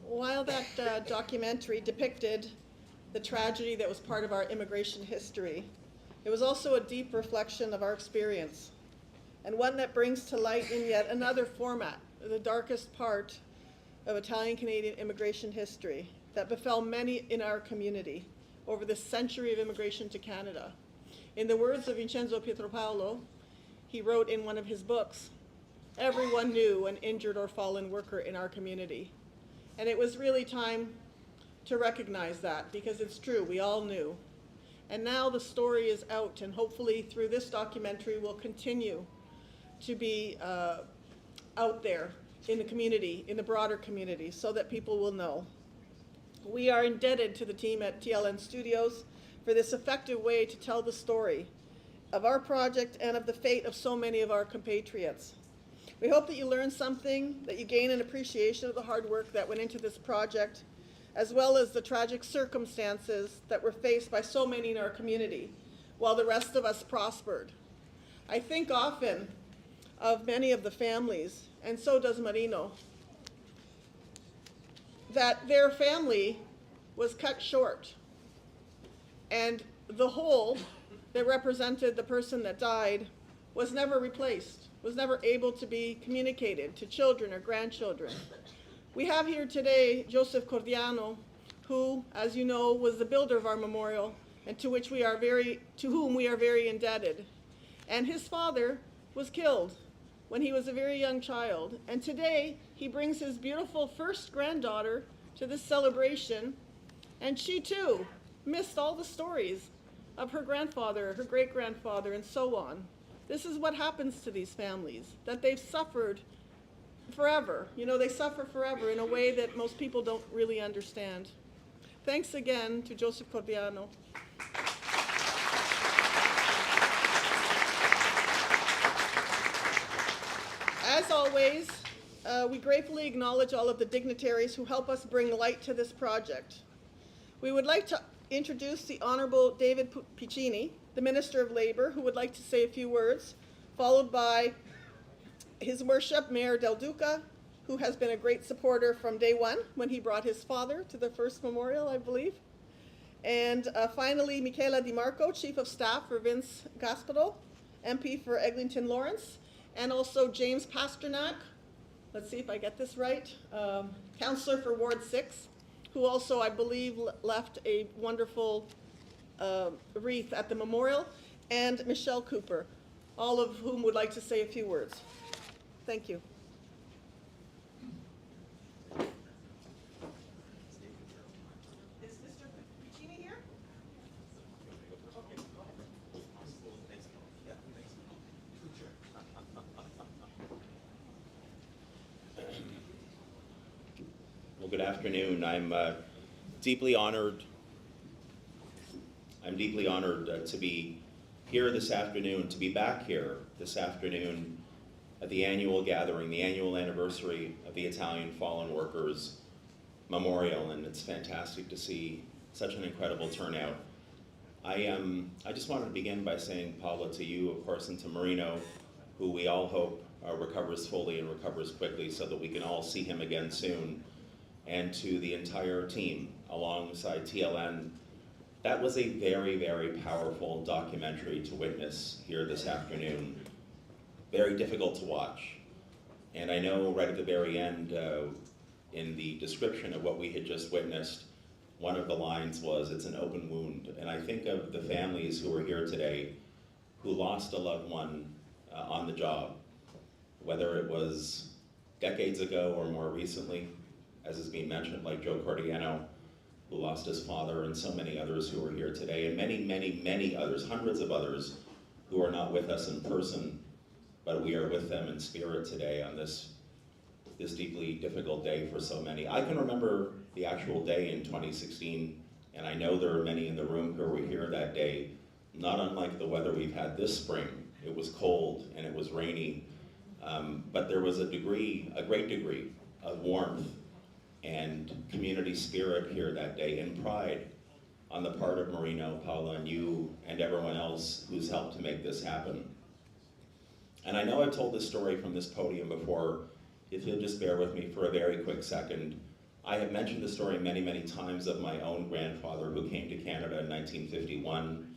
While that documentary depicted the tragedy that was part of our immigration history, it was also a deep reflection of our experience, and one that brings to light in yet another format the darkest part of Italian-Canadian immigration history that befell many in our community over the century of immigration to Canada. In the words of Vincenzo Pietropaulo, he wrote in one of his books, "Everyone knew an injured or fallen worker in our community." And it was really time to recognize that, because it's true, we all knew. And now the story is out, and hopefully through this documentary will continue to be out there in the community, in the broader community, so that people will know. We are indebted to the team at TLN Studios for this effective way to tell the story of our project and of the fate of so many of our compatriots. We hope that you learn something, that you gain an appreciation of the hard work that went into this project, as well as the tragic circumstances that were faced by so many in our community, while the rest of us prospered. I think often of many of the families, and so does Marino, that their family was cut short, and the whole that represented the person that died was never replaced, was never able to be communicated to children or grandchildren. We have here today Joseph Cordiano, who, as you know, was the builder of our memorial, and to whom we are very indebted. And his father was killed when he was a very young child. And today he brings his beautiful first granddaughter to this celebration, and she too missed all the stories of her grandfather, her great-grandfather, and so on. This is what happens to these families, that they've suffered forever. You know, they suffer forever in a way that most people don't really understand. Thanks again to Joseph Cordiano. As always, we gratefully acknowledge all of the dignitaries who help us bring light to this project. We would like to introduce the Honorable David Piccini, the Minister of Labor, who would like to say a few words, followed by His Worship Mayor Del Duca, who has been a great supporter from day one when he brought his father to the first memorial, I believe. And finally, Michaela DiMarco, Chief of Staff for Vince Gasparo, MP for Eglinton Lawrence, and also James Pasternak, let's see if I get this right, Councillor for Ward 6, who also, I believe, left a wonderful wreath at the memorial, and Michelle Cooper, all of whom would like to say a few words. Thank you. Is Mr. Piccini here? Okay, go ahead. Well, good afternoon. I'm deeply honored. I'm deeply honored to be here this afternoon, to be back here this afternoon at the annual gathering, the annual anniversary of the Italian Fallen Workers Memorial, and it's fantastic to see such an incredible turnout. I just wanted to begin by saying, Paula, to you, of course, and to Marino, who we all hope recovers fully and recovers quickly so that we can all see him again soon, and to the entire team alongside TLN. That was a very, very powerful documentary to witness here this afternoon. Very difficult to watch. And I know right at the very end, in the description of what we had just witnessed, one of the lines was, "It's an open wound." And I think of the families who are here today who lost a loved one on the job, whether it was decades ago or more recently, as is being mentioned, like Joe Cordiano, who lost his father, and so many others who are here today, and many, many, many others, hundreds of others who are not with us in person, but we are with them in spirit today on this deeply difficult day for so many. I can remember the actual day in 2016, and I know there are many in the room who were here that day, not unlike the weather we've had this spring. It was cold and it was rainy, but there was a great degree of warmth and community spirit here that day, and pride on the part of Marino, Paula, and you, and everyone else who's helped to make this happen. And I know I've told this story from this podium before. If you'll just bear with me for a very quick second. I have mentioned the story many, many times of my own grandfather who came to Canada in 1951,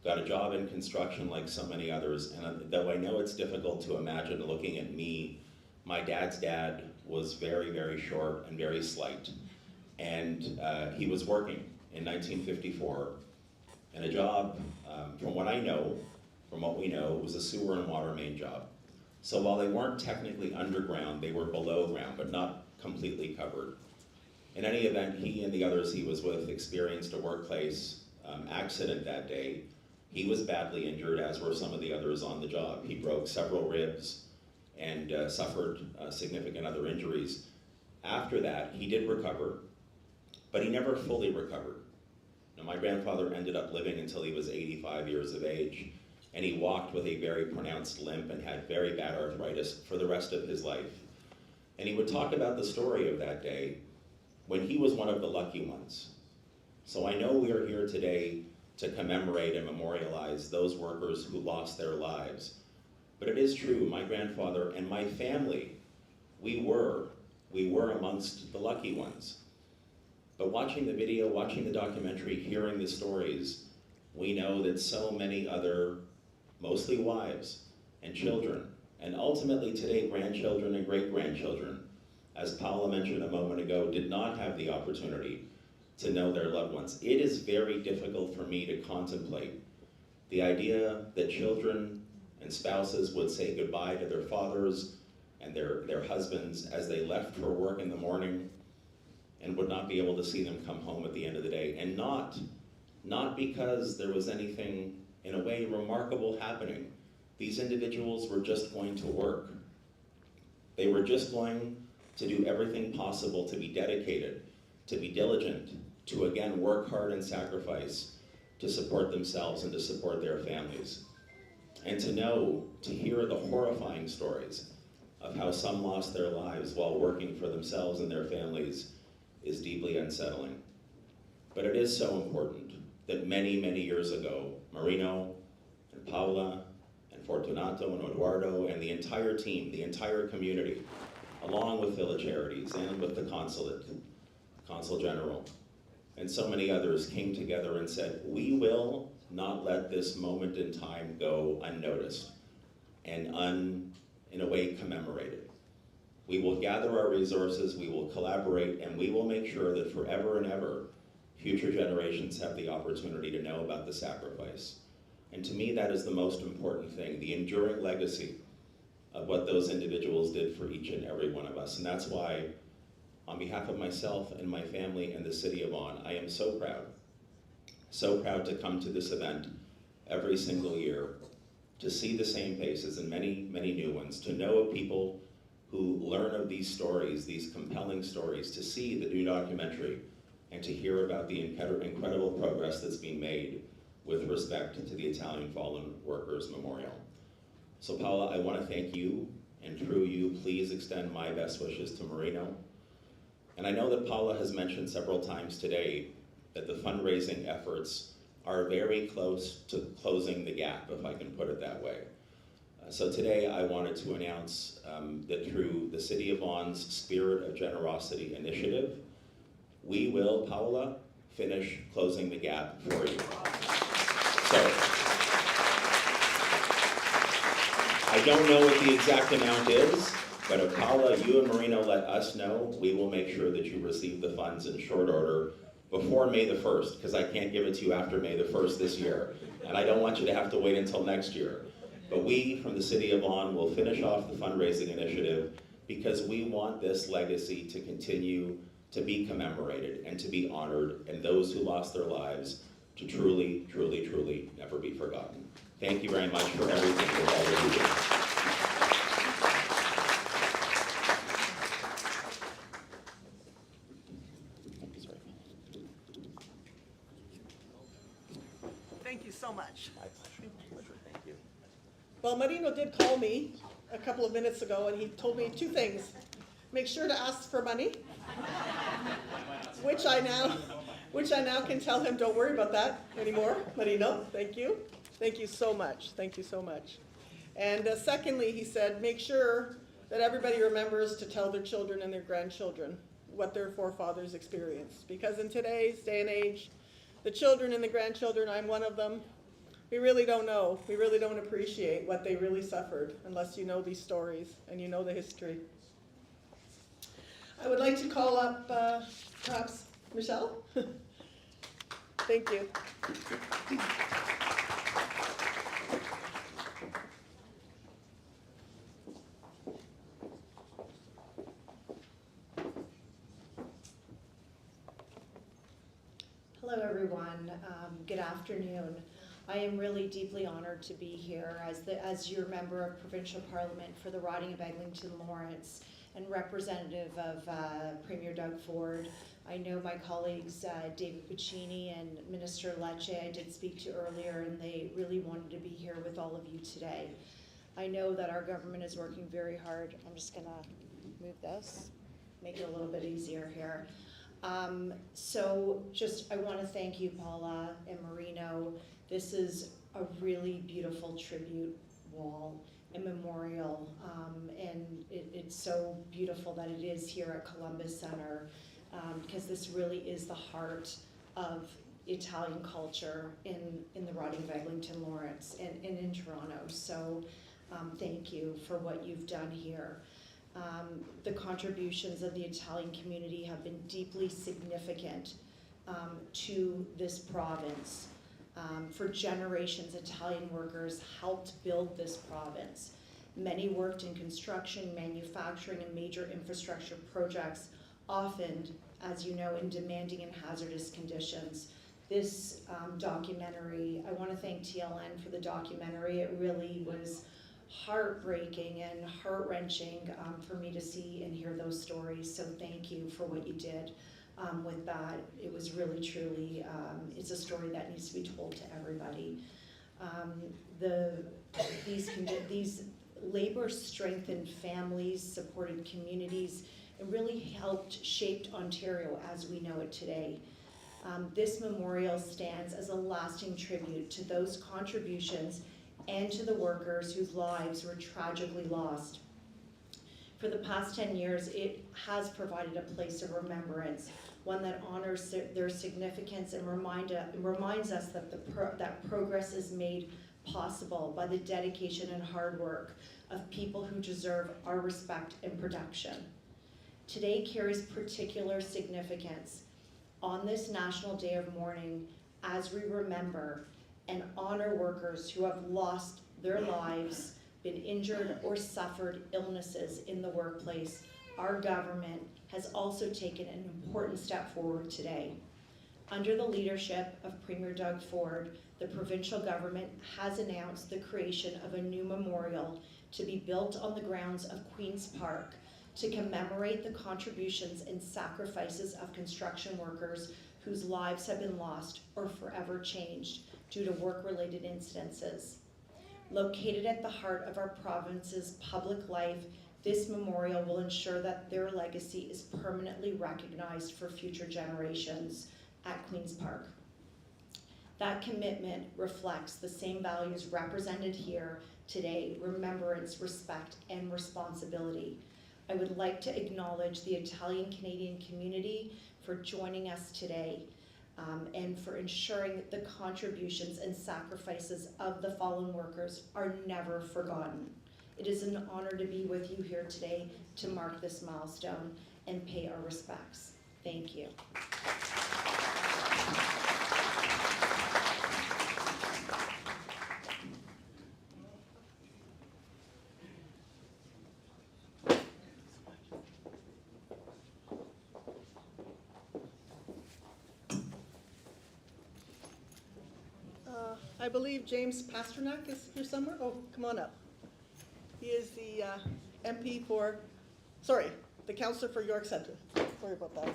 got a job in construction like so many others, and though I know it's difficult to imagine looking at me, my dad's dad was very, very short and very slight. And he was working in 1954 in a job, from what we know, it was a sewer and water main job. So while they weren't technically underground, they were below ground, but not completely covered. In any event, he and the others he was with experienced a workplace accident that day. He was badly injured, as were some of the others on the job. He broke several ribs and suffered significant other injuries. After that, he did recover, but he never fully recovered. Now, my grandfather ended up living until he was 85 years of age, and he walked with a very pronounced limp and had very bad arthritis for the rest of his life. And he would talk about the story of that day when he was one of the lucky ones. So I know we are here today to commemorate and memorialize those workers who lost their lives. But it is true, my grandfather and my family, we were amongst the lucky ones. But watching the video, watching the documentary, hearing the stories, we know that so many other, mostly wives and children, and ultimately today grandchildren and great-grandchildren, as Paula mentioned a moment ago, did not have the opportunity to know their loved ones. It is very difficult for me to contemplate the idea that children and spouses would say goodbye to their fathers and their husbands as they left for work in the morning and would not be able to see them come home at the end of the day. And not because there was anything, in a way, remarkable happening. These individuals were just going to work. They were just going to do everything possible to be dedicated, to be diligent, to again work hard and sacrifice to support themselves and to support their families. And to hear the horrifying stories of how some lost their lives while working for themselves and their families is deeply unsettling. But it is so important that many, many years ago, Marino and Paula and Fortunato and Eduardo and the entire team, the entire community, along with Village Charities and with the consulate, Consul General, and so many others came together and said, we will not let this moment in time go unnoticed and in a way, commemorated. We will gather our resources, we will collaborate, and we will make sure that forever and ever, future generations have the opportunity to know about the sacrifice. And to me, that is the most important thing, the enduring legacy of what those individuals did for each and every one of us. And that's why, on behalf of myself and my family and the city of Vaughan, I am so proud to come to this event every single year, to see the same faces and many, many new ones, to know of people who learn of these stories, these compelling stories, to see the new documentary, and to hear about the incredible progress that's being made with respect to the Italian Fallen Workers Memorial. So Paula, I want to thank you, and through you, please extend my best wishes to Marino. And I know that Paula has mentioned several times today that the fundraising efforts are very close to closing the gap, if I can put it that way. So today I wanted to announce that through the City of Vaughan's Spirit of Generosity initiative, we will, Paula, finish closing the gap for you. So, I don't know what the exact amount is, but if Paula, you and Marino let us know, we will make sure that you receive the funds in short order before May the 1st, because I can't give it to you after May the 1st this year. And I don't want you to have to wait until next year. But we, from the City of Vaughan, will finish off the fundraising initiative because we want this legacy to continue to be commemorated and to be honored, and those who lost their lives to truly, truly, truly never be forgotten. Thank you very much for everything that all of you did. Thank you so much. My pleasure, thank you. Well, Marino did call me a couple of minutes ago, and he told me two things. Make sure to ask for money, which I now can tell him, don't worry about that anymore. Marino, thank you. Thank you so much. Thank you so much. And secondly, he said, make sure that everybody remembers to tell their children and their grandchildren what their forefathers experienced. Because in today's day and age, the children and the grandchildren, I'm one of them, we really don't know. We really don't appreciate what they really suffered unless you know these stories and you know the history. I would like to call up perhaps Michelle. Thank you. Hello, everyone. Good afternoon. I am really deeply honored to be here as your member of Provincial Parliament for the riding of Eglinton Lawrence and representative of Premier Doug Ford. I know my colleagues David Puccini and Minister Lecce I did speak to earlier, and they really wanted to be here with all of you today. I know that our government is working very hard. I'm just gonna move this, make it a little bit easier here. I want to thank you, Paula and Marino. This is a really beautiful tribute wall and memorial, and it's so beautiful that it is here at Columbus Center, because this really is the heart of Italian culture in the riding of Eglinton Lawrence and in Toronto. So thank you for what you've done here. The contributions of the Italian community have been deeply significant to this province. For generations, Italian workers helped build this province. Many worked in construction, manufacturing, and major infrastructure projects, often, as you know, in demanding and hazardous conditions. This documentary, I want to thank TLN for the documentary. It really was heartbreaking and heart-wrenching for me to see and hear those stories, so thank you for what you did. with that. It was really, truly, it's a story that needs to be told to everybody. These labor strengthened families, supported communities, and really helped shape Ontario as we know it today. This memorial stands as a lasting tribute to those contributions and to the workers whose lives were tragically lost. For the past 10 years, it has provided a place of remembrance, one that honors their significance and reminds us that that progress is made possible by the dedication and hard work of people who deserve our respect and protection. Today carries particular significance on this National Day of Mourning as we remember and honor workers who have lost their lives, been injured, or suffered illnesses in the workplace. Our government has also taken an important step forward today. Under the leadership of Premier Doug Ford, the provincial government has announced the creation of a new memorial to be built on the grounds of Queen's Park to commemorate the contributions and sacrifices of construction workers whose lives have been lost or forever changed due to work-related incidences. Located at the heart of our province's public life, this memorial will ensure that their legacy is permanently recognized for future generations at Queen's Park. That commitment reflects the same values represented here today: remembrance, respect, and responsibility. I would like to acknowledge the Italian-Canadian community for joining us today and for ensuring that the contributions and sacrifices of the fallen workers are never forgotten. It is an honor to be with you here today to mark this milestone and pay our respects. Thank you. I believe James Pasternak is here somewhere. Oh, come on up. He is the MP for, the councillor for York Centre. Sorry about that.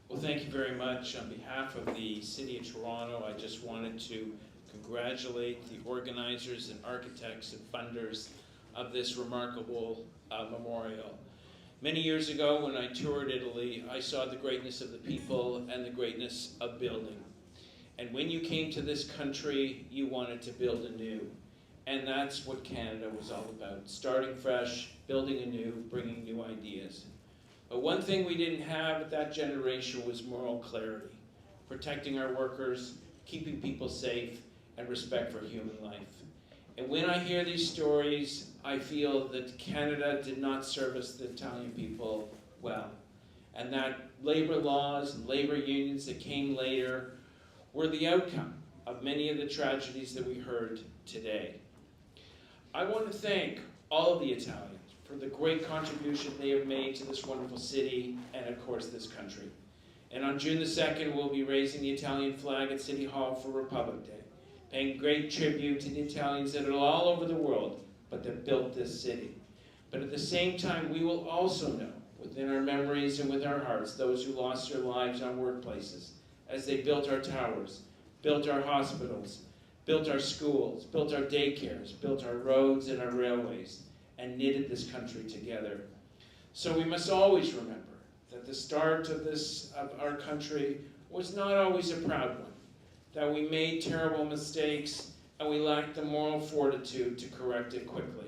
Well, thank you very much. On behalf of the City of Toronto, I just wanted to congratulate the organizers and architects and funders of this remarkable memorial. Many years ago, when I toured Italy, I saw the greatness of the people and the greatness of building. And when you came to this country, you wanted to build anew. And that's what Canada was all about: starting fresh, building anew, bringing new ideas. But one thing we didn't have at that generation was moral clarity, protecting our workers, keeping people safe, and respect for human life. And when I hear these stories, I feel that Canada did not service the Italian people well, and that labor laws and labor unions that came later were the outcome of many of the tragedies that we heard today. I want to thank all of the Italians for the great contribution they have made to this wonderful city and, of course, this country. And on June the 2nd, we'll be raising the Italian flag at City Hall for Republic Day, paying great tribute to the Italians that are all over the world, but that built this city. But at the same time, we will also know, within our memories and with our hearts, those who lost their lives on workplaces as they built our towers, built our hospitals, built our schools, built our daycares, built our roads and our railways, and knitted this country together. So we must always remember that the start of our country was not always a proud one, that we made terrible mistakes and we lacked the moral fortitude to correct it quickly.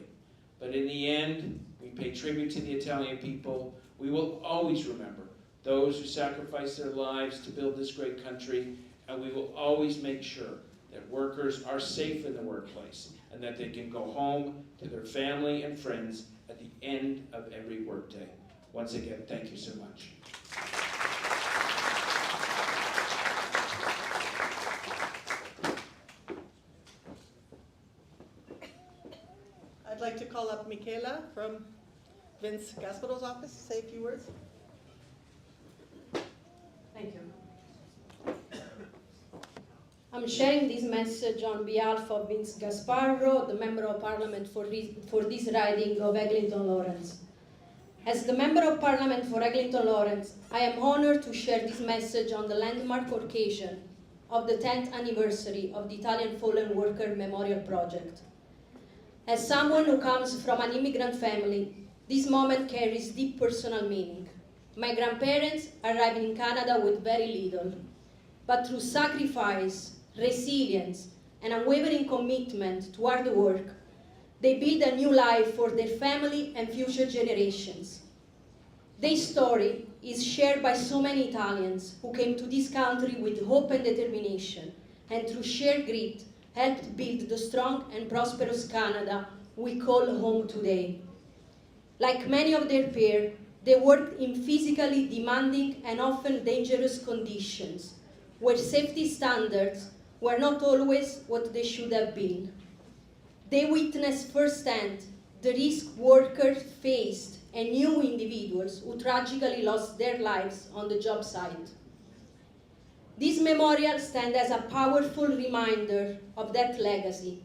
But in the end, we pay tribute to the Italian people. We will always remember those who sacrificed their lives to build this great country, and we will always make sure that workers are safe in the workplace and that they can go home to their family and friends at the end of every workday. Once again, thank you so much. I'd like to call up Michaela from Vince Gasparo's office to say a few words. Thank you. I'm sharing this message on behalf of Vince Gasparo, the Member of Parliament for this riding of Eglinton Lawrence. As the Member of Parliament for Eglinton Lawrence, I am honored to share this message on the landmark occasion of the 10th anniversary of the Italian Fallen Worker Memorial Project. As someone who comes from an immigrant family, this moment carries deep personal meaning. My grandparents arrived in Canada with very little, but through sacrifice, resilience, and unwavering commitment to hard work, they build a new life for their family and future generations. Their story is shared by so many Italians who came to this country with hope and determination, and through sheer grit, helped build the strong and prosperous Canada we call home today. Like many of their peers, they worked in physically demanding and often dangerous conditions, where safety standards were not always what they should have been. They witnessed firsthand the risk workers faced and knew individuals who tragically lost their lives on the job site. This memorial stands as a powerful reminder of that legacy,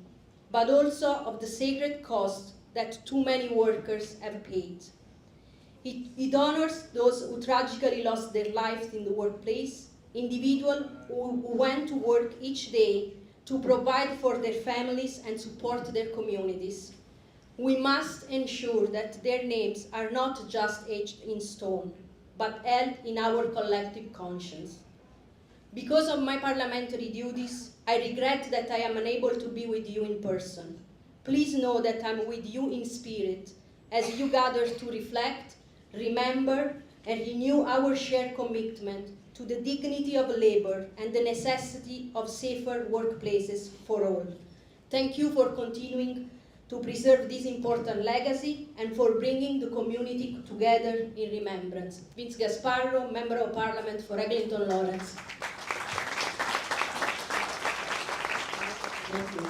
but also of the sacred cost that too many workers have paid. It honors those who tragically lost their lives in the workplace, individuals who went to work each day to provide for their families and support their communities. We must ensure that their names are not just etched in stone, but held in our collective conscience. Because of my parliamentary duties, I regret that I am unable to be with you in person. Please know that I'm with you in spirit as you gather to reflect, remember, and renew our shared commitment to the dignity of labor and the necessity of safer workplaces for all. Thank you for continuing to preserve this important legacy and for bringing the community together in remembrance. Vince Gasparro, Member of Parliament for Eglinton Lawrence. Thank you.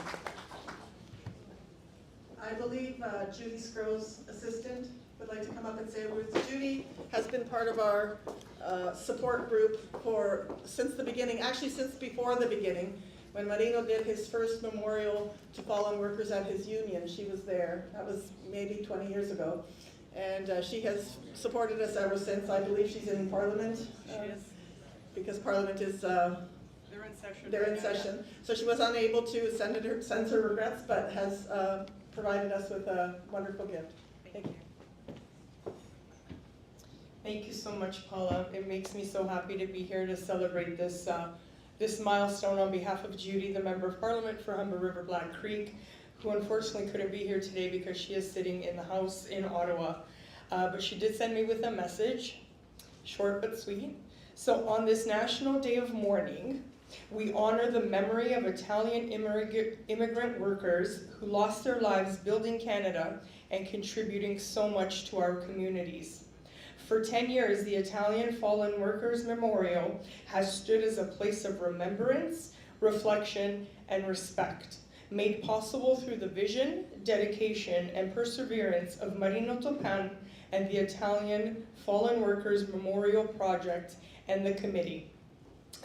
I believe Judy Scro's assistant would like to come up and say a word. Judy has been part of our support group since the beginning, actually since before the beginning. When Marino did his first memorial to fallen workers at his union, she was there. That was maybe 20 years ago. And she has supported us ever since. I believe she's in Parliament. She is. Because Parliament is... they're in session. They're in session. So she was unable to send her regrets, but has provided us with a wonderful gift. Thank you. Thank you so much, Paula. It makes me so happy to be here to celebrate this this milestone on behalf of Judy, the Member of Parliament for Humber River Black Creek, who unfortunately couldn't be here today because she is sitting in the House in Ottawa. But she did send me with a message, short but sweet. So on this National Day of Mourning, we honor the memory of Italian immigrant workers who lost their lives building Canada and contributing so much to our communities. For 10 years, the Italian Fallen Workers Memorial has stood as a place of remembrance, reflection, and respect, made possible through the vision, dedication, and perseverance of Marino Topan and the Italian Fallen Workers Memorial Project and the committee.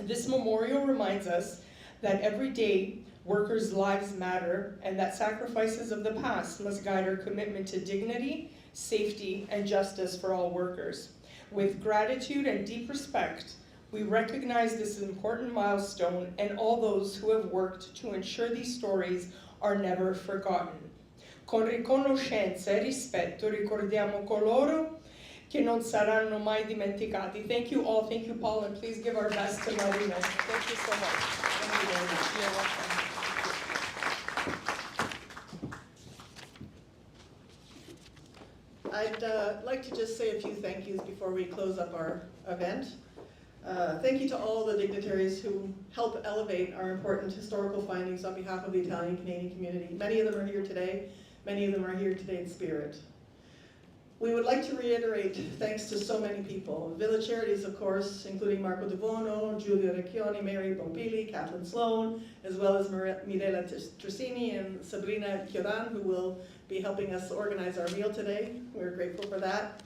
This memorial reminds us that every day workers' lives matter and that sacrifices of the past must guide our commitment to dignity, safety, and justice for all workers. With gratitude and deep respect, we recognize this important milestone and all those who have worked to ensure these stories are never forgotten. Con riconoscenza e rispetto ricordiamo coloro che non saranno mai dimenticati. Thank you all. Thank you, Paul, and please give our best to Marina. Thank you so much. Thank you very much. You're welcome. I'd like to just say a few thank yous before we close up our event. Thank you to all the dignitaries who help elevate our important historical findings on behalf of the Italian-Canadian community. Many of them are here today. Many of them are here today in spirit. We would like to reiterate thanks to so many people. Village Charities, of course, including Marco Devono, Giulio Recchioni, Mary Pompili, Kathleen Sloan, as well as Mirella Trissini and Sabrina Chiodan, who will be helping us organize our meal today. We're grateful for that.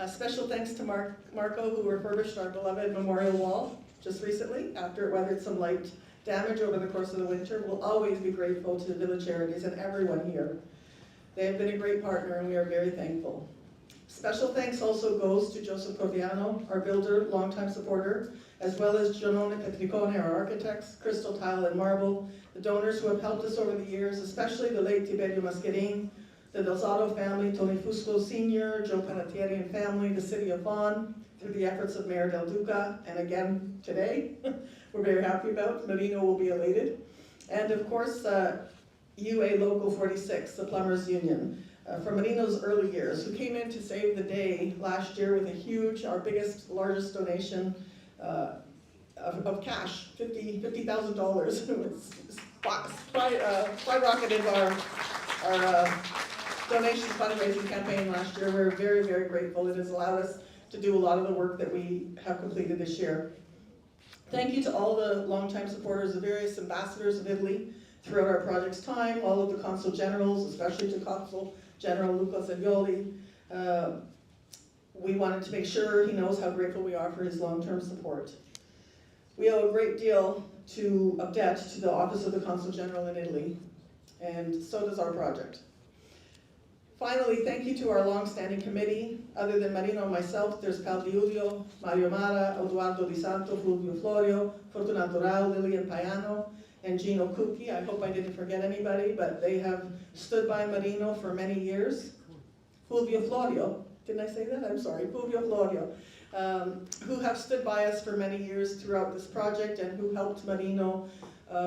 Special thanks to Marco, who refurbished our beloved memorial wall just recently after it weathered some light damage over the course of the winter. We'll always be grateful to Village Charities and everyone here. They have been a great partner and we are very thankful. Special thanks also goes to Joseph Cordiano, our builder, longtime supporter, as well as Gianone Petricone, our architects, Crystal Tile and Marble, the donors who have helped us over the years, especially the late Tiberio Mascarin, the Delzato family, Tony Fusco Sr., Joe Panettiere and family, the city of Vaughan, through the efforts of Mayor Del Duca, and again today, we're very happy about. Marino will be elated. And of course, UA Local 46, the Plumbers Union, from Marino's early years, who came in to save the day last year with a huge, our biggest, largest donation of cash, $50,000. It's skyrocketed our donations fundraising campaign last year. We're very, very grateful. It has allowed us to do a lot of the work that we have completed this year. Thank you to all the longtime supporters, the various ambassadors of Italy throughout our project's time, all of the consul generals, especially to Consul General Luca Zavioli. We wanted to make sure he knows how grateful we are for his long-term support. We owe a great deal of debt to the Office of the Consul General in Italy, and so does our project. Finally, thank you to our long-standing committee. Other than Marino and myself, there's Pal Diulio, Mario Mara, Eduardo Di Santo, Fulvio Florio, Fortunato Rao, Lilian Paiano, and Gino Cucchi. I hope I didn't forget anybody, but they have stood by Marino for many years. Fulvio Florio, didn't I say that? I'm sorry, Fulvio Florio, who have stood by us for many years throughout this project and who helped Marino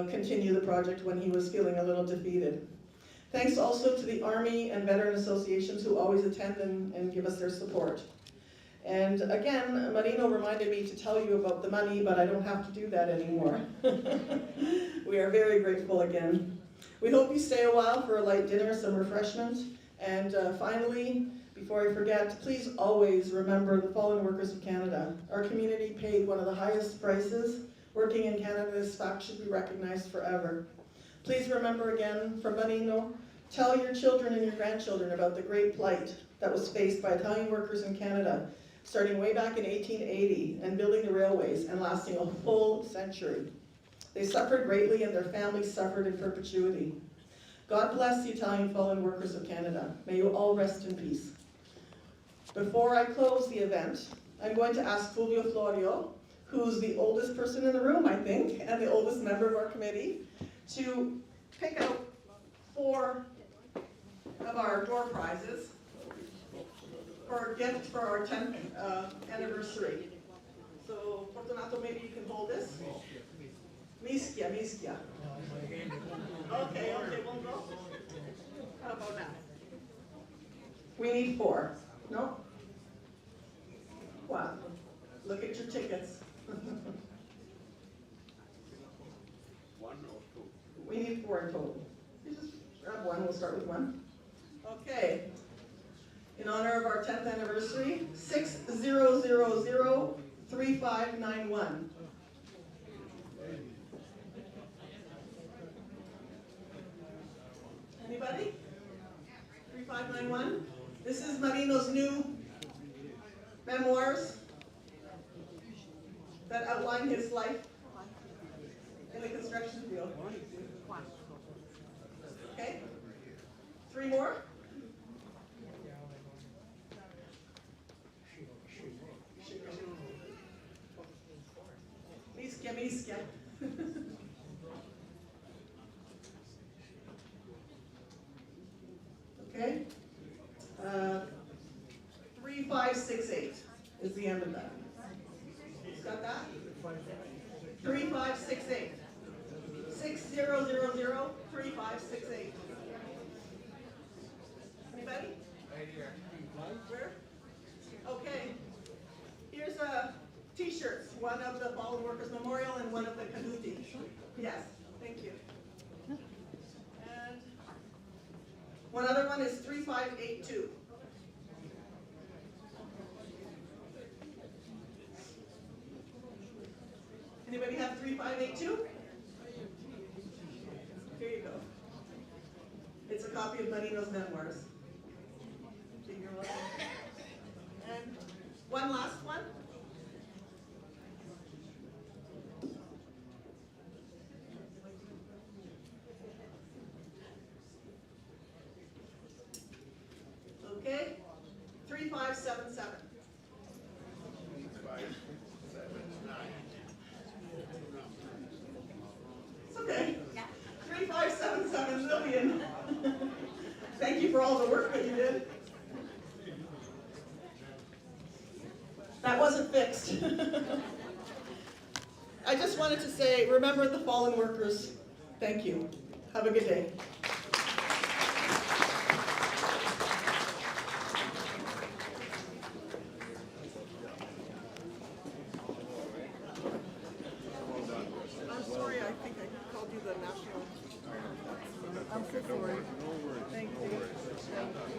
continue the project when he was feeling a little defeated. Thanks also to the Army and Veteran Associations who always attend and give us their support. And again, Marino reminded me to tell you about the money, but I don't have to do that anymore. We are very grateful again. We hope you stay a while for a light dinner, some refreshment. And finally, before I forget, please always remember the fallen workers of Canada. Our community paid one of the highest prices. Working in Canada, this fact should be recognized forever. Please remember again, from Marino, tell your children and your grandchildren about the great plight that was faced by Italian workers in Canada, starting way back in 1880 and building the railways and lasting a full century. They suffered greatly and their families suffered in perpetuity. God bless the Italian fallen workers of Canada. May you all rest in peace. Before I close the event, I'm going to ask Fulvio Florio, who's the oldest person in the room, I think, and the oldest member of our committee, to pick out 4 of our door prizes for a gift for our 10th anniversary. So, Fortunato, maybe you can hold this. Mischia. Okay, one go. How about now? We need 4. No? 1. Look at your tickets. 1 or 2? We need 4 in total. You just grab 1, we'll start with 1. Okay. In honor of our 10th anniversary, 60003591. Anybody? 3591? This is Marino's new memoirs that outline his life in the construction field. Okay? 3 more? Mischia. Okay? 3568 is the end of that. Who's got that? 3568. 60003568. Anybody? Right here. Where? Okay. Here's t-shirts. One of the Fallen Workers Memorial and one of the Canuti. Yes. Thank you. And one other one is 3582. Anybody have 3582? Here you go. It's a copy of Marino's memoirs. You're welcome. And one last one. Okay. 3583. 3577. It's okay. 3577 million. Thank you for all the work that you did. That wasn't fixed. I just wanted to say, remember the fallen workers. Thank you. Have a good day. I'm sorry, I think I called you the national. I'm so sorry. Thank you.